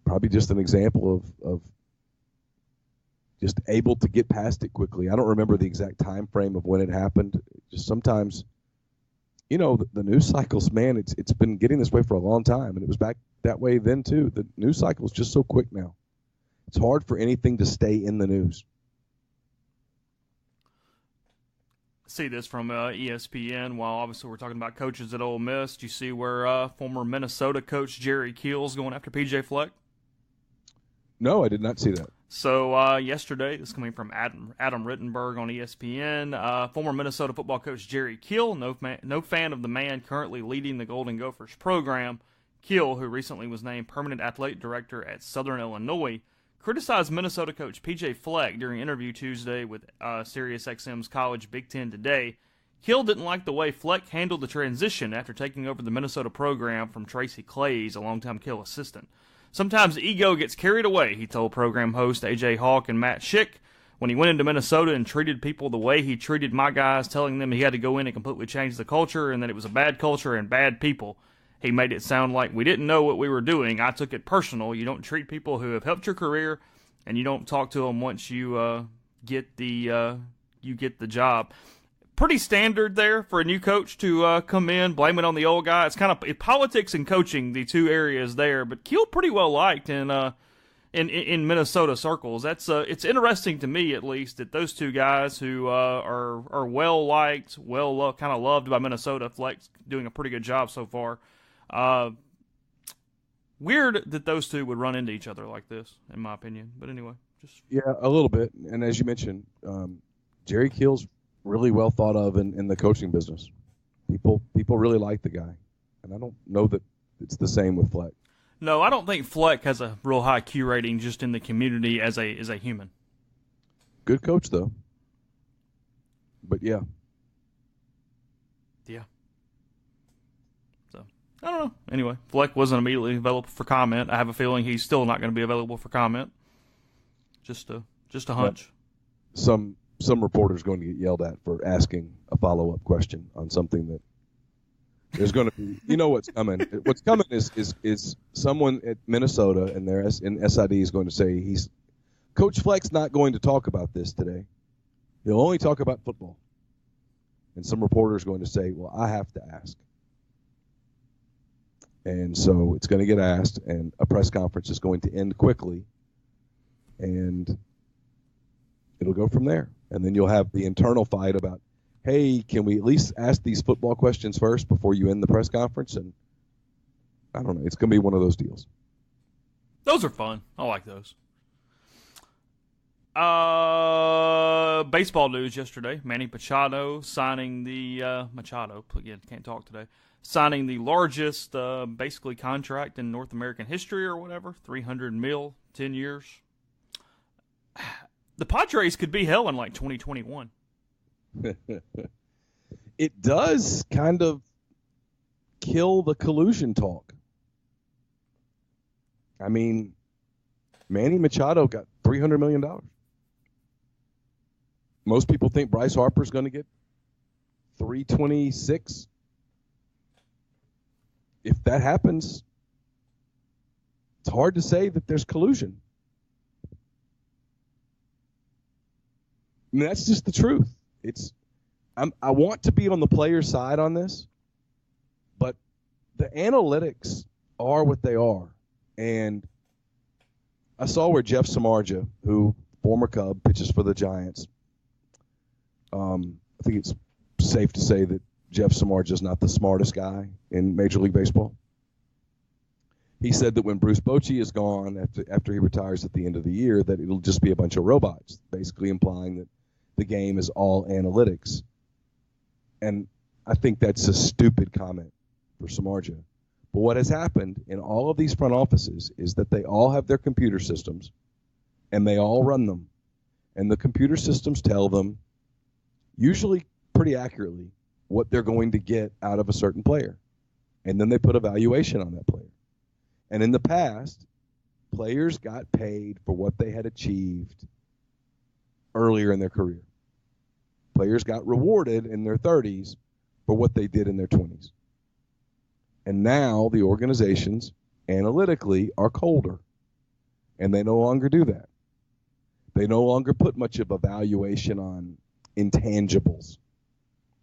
probably just an example of just able to get past it quickly. I don't remember the exact time frame of when it happened. Just sometimes, the news cycles, man, it's been getting this way for a long time, and it was back that way then too. The news cycle is just so quick now. It's hard for anything to stay in the news. See this from ESPN. While obviously we're talking about coaches at Ole Miss, do you see where former Minnesota coach Jerry Keel's going after PJ Fleck? No, I did not see that. So yesterday, this is coming from Adam Rittenberg on ESPN, former Minnesota football coach Jerry Keel, no fan of the man currently leading the Golden Gophers program. Keel, who recently was named permanent athletic director at Southern Illinois, criticized Minnesota coach P.J. Fleck during an interview Tuesday with SiriusXM's College Big Ten Today. Keel didn't like the way Fleck handled the transition after taking over the Minnesota program from Tracy Claeys, a longtime Keel assistant. Sometimes ego gets carried away, he told program host A.J. Hawk and Matt Schick when he went into Minnesota and treated people the way he treated my guys, telling them he had to go in and completely change the culture and that it was a bad culture and bad people. he made it sound like we didn't know what we were doing. I took it personal. You don't treat people who have helped your career, and you don't talk to them once you get the job. Pretty standard there for a new coach to come in, blame it on the old guy. It's kind of politics and coaching, the two areas there. But Keel pretty well liked in Minnesota circles. That's it's interesting to me, at least, that those two guys who are well liked, kind of loved by Minnesota. Fleck's doing a pretty good job so far. Weird that those two would run into each other like this, in my opinion. But anyway, a little bit. And as you mentioned, Jerry Keel's really well thought of in the coaching business. People really like the guy, and I don't know that it's the same with Fleck. No, I don't think Fleck has a real high Q rating just in the community as a human. Good coach though. But yeah. So I don't know. Anyway, Fleck wasn't immediately available for comment. I have a feeling he's still not going to be available for comment. Just a hunch. Some reporter's going to get yelled at for asking a follow-up question on something that there's going to be. You know what's coming. What's coming is someone at Minnesota and in SID is going to say Coach Fleck's not going to talk about this today. He'll only talk about football. And some reporter is going to say, well, I have to ask. And so it's going to get asked, and a press conference is going to end quickly, and it'll go from there. And then you'll have the internal fight about, hey, can we at least ask these football questions first before you end the press conference? And I don't know. It's going to be one of those deals. Those are fun. I like those. Baseball news yesterday. Manny Machado signing the signing the largest basically contract in North American history or whatever, $300 million, 10 years. The Padres could be hell in like 2021. It does kind of kill the collusion talk. I mean, Manny Machado got $300 million. Most people think Bryce Harper's going to get $326. If that happens, it's hard to say that there's collusion. I mean, that's just the truth. I want to be on the player's side on this, but the analytics are what they are. And I saw where Jeff Samardzija, who former Cub, pitches for the Giants. I think it's safe to say that Jeff Samardzija is not the smartest guy in Major League Baseball. He said that when Bruce Bochy is gone after he retires at the end of the year, that it'll just be a bunch of robots, basically implying that the game is all analytics. And I think that's a stupid comment for Samardzija. But what has happened in all of these front offices is that they all have their computer systems, and they all run them. And the computer systems tell them, usually pretty accurately, what they're going to get out of a certain player. And then they put a valuation on that player. And in the past, players got paid for what they had achieved earlier in their career. Players got rewarded in their 30s for what they did in their 20s. And now the organizations analytically are colder, and they no longer do that. They no longer put much of a valuation on intangibles.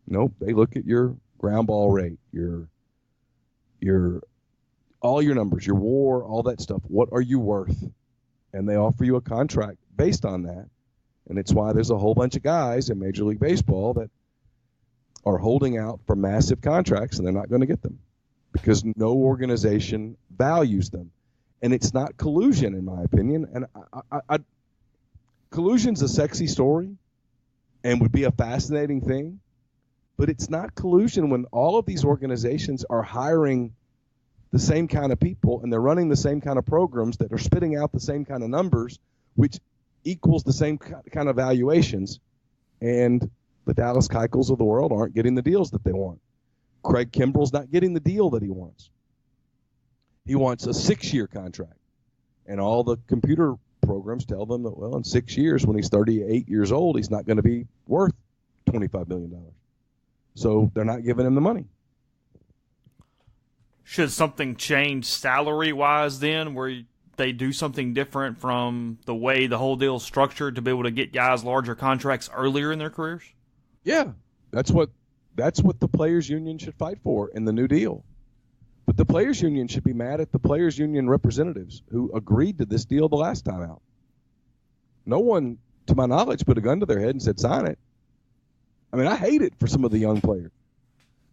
Nope, they look at your ground ball rate, your all your numbers, your WAR, all that stuff. What are you worth? And they offer you a contract based on that. And it's why there's a whole bunch of guys in Major League Baseball that are holding out for massive contracts, and they're not going to get them because no organization values them. And it's not collusion, in my opinion. And collusion's a sexy story and would be a fascinating thing, but it's not collusion when all of these organizations are hiring the same kind of people and they're running the same kind of programs that are spitting out the same kind of numbers, which equals the same kind of valuations, and the Dallas Keuchels of the world aren't getting the deals that they want. Craig Kimbrell's not getting the deal that he wants. He wants a 6-year contract, and all the computer programs tell them that, well, in 6 years, when he's 38 years old, he's not going to be worth $25 million. So they're not giving him the money. Should something change salary-wise then, where they do something different from the way the whole deal is structured to be able to get guys larger contracts earlier in their careers? Yeah, that's what the players' union should fight for in the new deal. But the players' union should be mad at the players' union representatives who agreed to this deal the last time out. No one, to my knowledge, put a gun to their head and said, sign it. I mean, I hate it for some of the young players.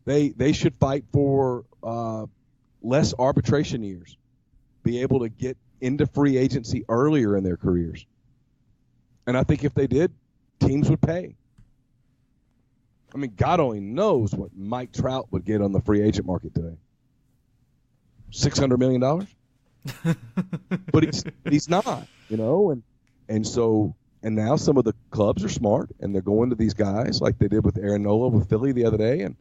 They should fight for less arbitration years, be able to get into free agency earlier in their careers. And I think if they did, teams would pay. I mean, God only knows what Mike Trout would get on the free agent market today. $600 million? But he's not, you know, and now some of the clubs are smart and they're going to these guys like they did with Aaron Nola with Philly the other day, and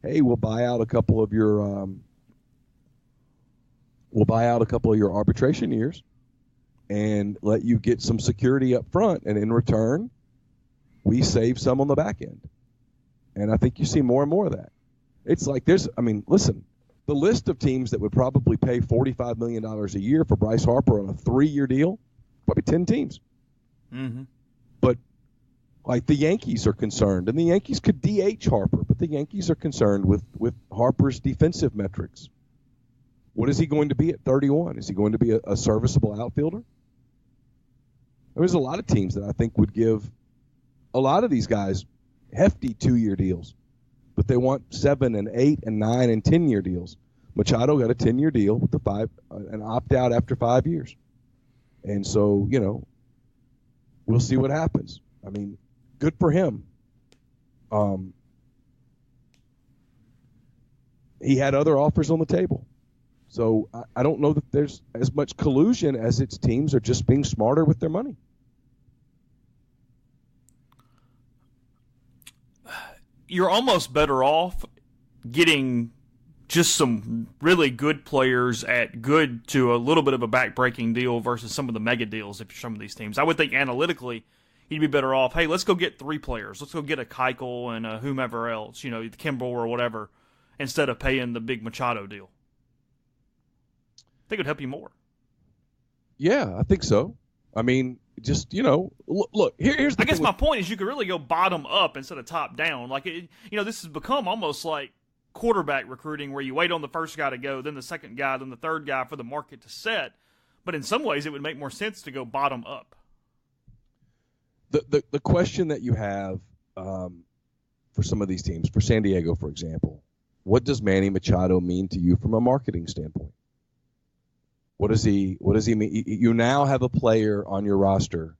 hey, we'll buy out a couple of your arbitration years and let you get some security up front, and in return we save some on the back end. And I think you see more and more of that. It's like listen, the list of teams that would probably pay $45 million a year for Bryce Harper on a 3-year deal, probably 10 teams. Mm-hmm. But like the Yankees are concerned, and the Yankees could DH Harper, but the Yankees are concerned with Harper's defensive metrics. What is he going to be at 31? Is he going to be a serviceable outfielder? There's a lot of teams that I think would give a lot of these guys hefty 2-year deals, but they want 7 and 8 and 9 and 10-year deals. Machado got a 10-year deal with an opt-out after 5 years. And so, you know, we'll see what happens. I mean, good for him. He had other offers on the table. So I don't know that there's as much collusion as its teams are just being smarter with their money. You're almost better off getting just some really good players at good to a little bit of a back-breaking deal versus some of the mega deals if you're some of these teams. I would think analytically you'd be better off, hey, let's go get 3 players. Let's go get a Keuchel and a whomever else, you know, Kimbrel or whatever, instead of paying the big Machado deal. I think it would help you more. Yeah, I think so. I mean, just, you know, look here's the I guess thing my point is you could really go bottom up instead of top down. Like, this has become almost like quarterback recruiting where you wait on the first guy to go, then the second guy, then the third guy for the market to set. But in some ways, it would make more sense to go bottom up. The question that you have for some of these teams, for San Diego, for example, what does Manny Machado mean to you from a marketing standpoint? What does he mean? You now have a player on your roster,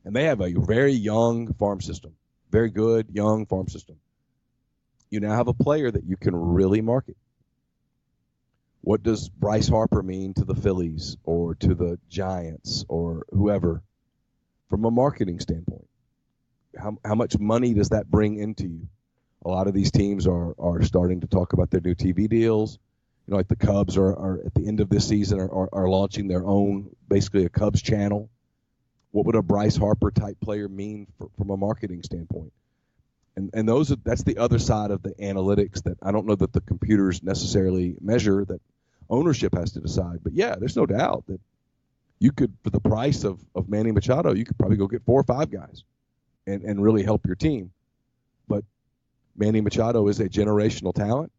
and they have a very young farm system, very good young farm system. You now have a player that you can really market. What does Bryce Harper mean to the Phillies or to the Giants or whoever from a marketing standpoint? How much money does that bring into you? A lot of these teams are starting to talk about their new TV deals. You know, like the Cubs are at the end of this season are launching their own, basically a Cubs channel. What would a Bryce Harper type player mean from a marketing standpoint? And that's the other side of the analytics that I don't know that the computers necessarily measure, that ownership has to decide. But yeah, there's no doubt that you could, for the price of Manny Machado, you could probably go get 4 or 5 guys and really help your team. But Manny Machado is a generational talent.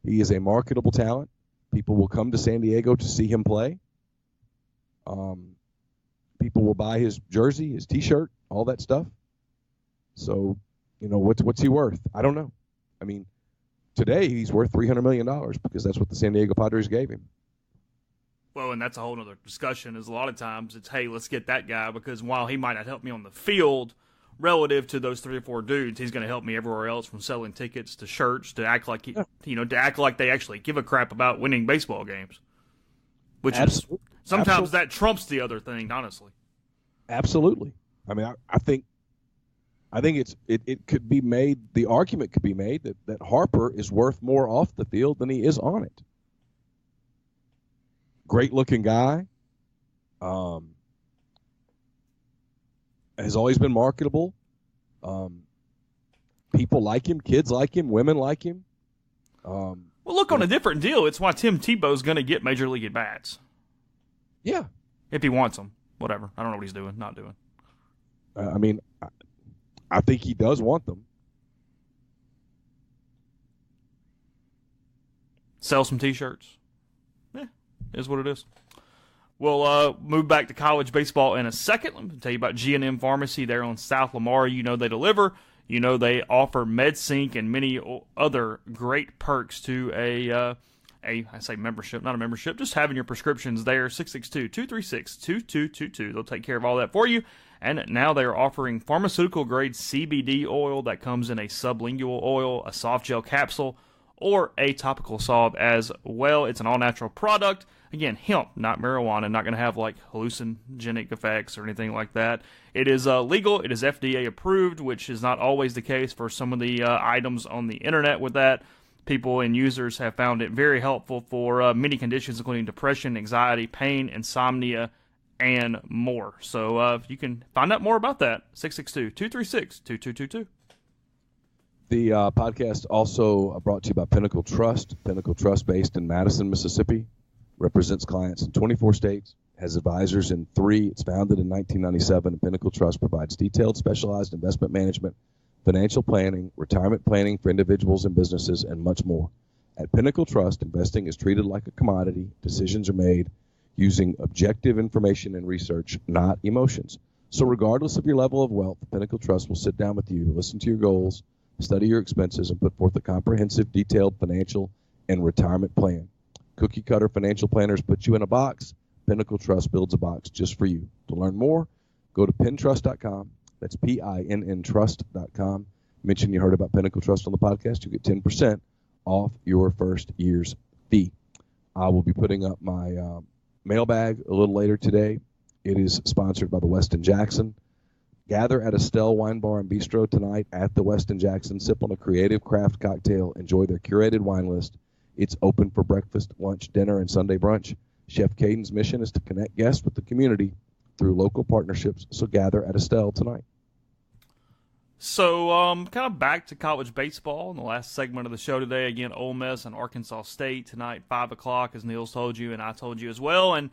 He is a marketable talent. People will come to San Diego to see him play. People will buy his jersey, his T-shirt, all that stuff. So, you know, what's he worth? I don't know. I mean, today he's worth $300 million because that's what the San Diego Padres gave him. Well, and that's a whole other discussion, is a lot of times it's, hey, let's get that guy because while he might not help me on the field, relative to those 3 or 4 dudes, he's going to help me everywhere else, from selling tickets to shirts to act like to act like they actually give a crap about winning baseball games. Which is sometimes that trumps the other thing, honestly. Absolutely. I mean, I think it could be made. The argument could be made that Harper is worth more off the field than he is on it. Great looking guy. Has always been marketable. People like him. Kids like him. Women like him. Well, look, on a different deal, it's why Tim Tebow's going to get Major League at-bats. Yeah. If he wants them. Whatever. I don't know what he's doing, not doing. I think he does want them. Sell some T-shirts. Is what it is. We'll move back to college baseball in a second. Let me tell you about G&M Pharmacy there on South Lamar. You know they deliver. You know they offer MedSync and many other great perks to I say membership, not a membership, just having your prescriptions there. 662-236-2222. They'll take care of all that for you. And now they are offering pharmaceutical-grade CBD oil that comes in a sublingual oil, a soft gel capsule, or a topical salve as well. It's an all-natural product. Again, hemp, not marijuana, not going to have like hallucinogenic effects or anything like that. It is legal. It is FDA approved, which is not always the case for some of the items on the internet with that. People and users have found it very helpful for many conditions, including depression, anxiety, pain, insomnia, and more. So you can find out more about that. 662-236-2222. The podcast also brought to you by Pinnacle Trust. Pinnacle Trust, based in Madison, Mississippi, represents clients in 24 states, has advisors in 3. It's founded in 1997, and Pinnacle Trust provides detailed, specialized investment management, financial planning, retirement planning for individuals and businesses, and much more. At Pinnacle Trust, investing is treated like a commodity. Decisions are made using objective information and research, not emotions. So regardless of your level of wealth, Pinnacle Trust will sit down with you, listen to your goals, study your expenses, and put forth a comprehensive, detailed financial and retirement plan. Cookie-cutter financial planners put you in a box. Pinnacle Trust builds a box just for you. To learn more, go to pintrust.com. That's PINN trust.com. Mention you heard about Pinnacle Trust on the podcast. You get 10% off your first year's fee. I will be putting up my mailbag a little later today. It is sponsored by the Westin Jackson. Gather at Estelle Wine Bar and Bistro tonight at the Westin Jackson. Sip on a creative craft cocktail. Enjoy their curated wine list. It's open for breakfast, lunch, dinner, and Sunday brunch. Chef Caden's mission is to connect guests with the community through local partnerships. So gather at Estelle tonight. So, kind of back to college baseball in the last segment of the show today. Again, Ole Miss and Arkansas State tonight, 5 o'clock, as Neil's told you and I told you as well. And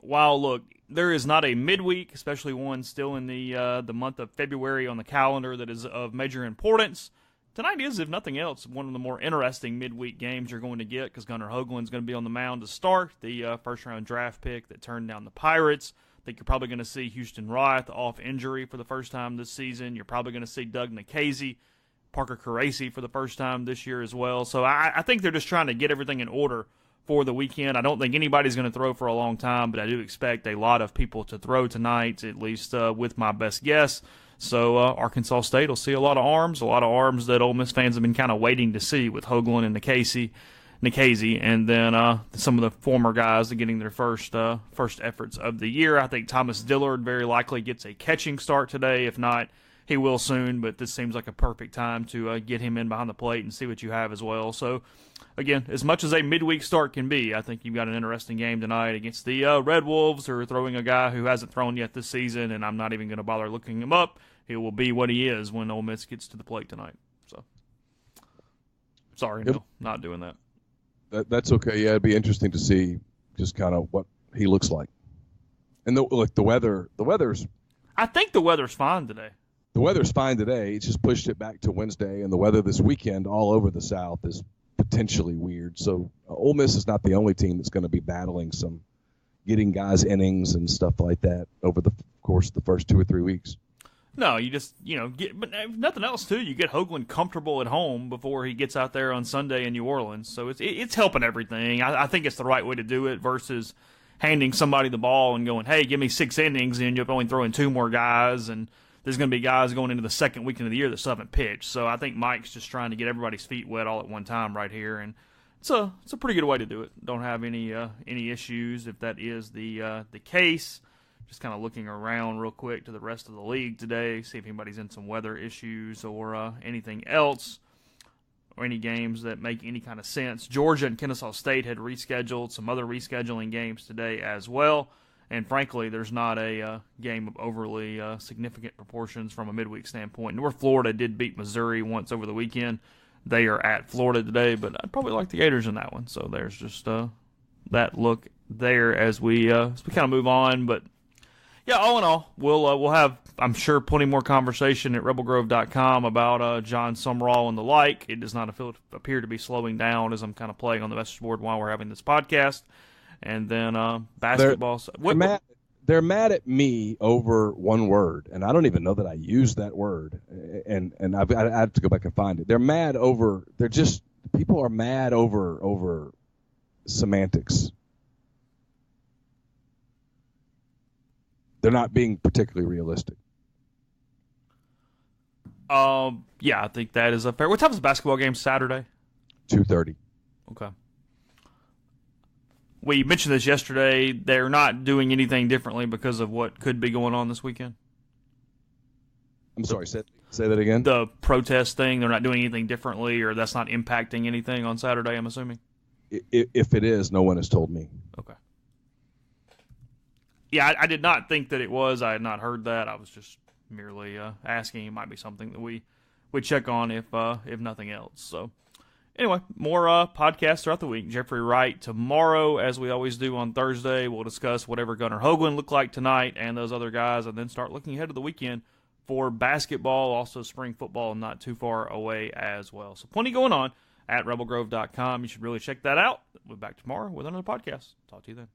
while, look, there is not a midweek, especially one still in the month of February on the calendar that is of major importance, tonight is, if nothing else, one of the more interesting midweek games you're going to get because Gunnar Hoagland's going to be on the mound to start, the first-round draft pick that turned down the Pirates. I think you're probably going to see Houston Roth off injury for the first time this season. You're probably going to see Doug Nikhazy, Parker Caracci for the first time this year as well. So I think they're just trying to get everything in order for the weekend. I don't think anybody's going to throw for a long time, but I do expect a lot of people to throw tonight, at least with my best guess. So Arkansas State will see a lot of arms that Ole Miss fans have been kind of waiting to see with Hoagland and Nikhazy, and then some of the former guys getting their first efforts of the year. I think Thomas Dillard very likely gets a catching start today. If not, he will soon, but this seems like a perfect time to get him in behind the plate and see what you have as well. So, again, as much as a midweek start can be, I think you've got an interesting game tonight against the Red Wolves, who are throwing a guy who hasn't thrown yet this season, and I'm not even going to bother looking him up. He will be what he is when Ole Miss gets to the plate tonight. So, sorry, no, not doing that. That's okay. Yeah, it'd be interesting to see just kind of what he looks like. And the weather's. I think the weather's fine today. The weather's fine today. It's just pushed it back to Wednesday, and the weather this weekend all over the South is potentially weird. So Ole Miss is not the only team that's going to be battling some getting guys innings and stuff like that over the course of the first 2 or 3 weeks. No, you just, get, but if nothing else, too, you get Hoagland comfortable at home before he gets out there on Sunday in New Orleans. So it's helping everything. I think it's the right way to do it versus handing somebody the ball and going, hey, give me 6 innings, and you're only throwing 2 more guys, and there's going to be guys going into the second weekend of the year that still haven't pitched. So I think Mike's just trying to get everybody's feet wet all at one time right here, and it's a pretty good way to do it. Don't have any issues if that is the case. Just kind of looking around real quick to the rest of the league today, see if anybody's in some weather issues or anything else, or any games that make any kind of sense. Georgia and Kennesaw State had rescheduled some other rescheduling games today as well. And frankly, there's not a game of overly significant proportions from a midweek standpoint. North Florida did beat Missouri once over the weekend. They are at Florida today, but I'd probably like the Gators in that one. So there's just that look there as we kind of move on. But yeah, all in all, we'll have, I'm sure, plenty more conversation at rebelgrove.com about Jon Sumrall and the like. It does not appear to be slowing down as I'm kind of playing on the message board while we're having this podcast. And then basketball. They're mad at me over one word, and I don't even know that I used that word. And I have to go back and find it. They're mad over. People are mad over semantics. They're not being particularly realistic. Yeah, I think that is a fair. What time is the basketball game Saturday? 2:30. Okay. We mentioned this yesterday. They're not doing anything differently because of what could be going on this weekend. I'm sorry, say that again? The protest thing, they're not doing anything differently, or that's not impacting anything on Saturday, I'm assuming? If it is, no one has told me. Okay. Yeah, I did not think that it was. I had not heard that. I was just merely asking. It might be something that we check on if nothing else. So anyway, more podcasts throughout the week. Jeffrey Wright tomorrow, as we always do on Thursday. We'll discuss whatever Gunnar Hoagland looked like tonight and those other guys, and then start looking ahead to the weekend for basketball, also spring football not too far away as well. So plenty going on at rebelgrove.com. You should really check that out. We'll be back tomorrow with another podcast. Talk to you then.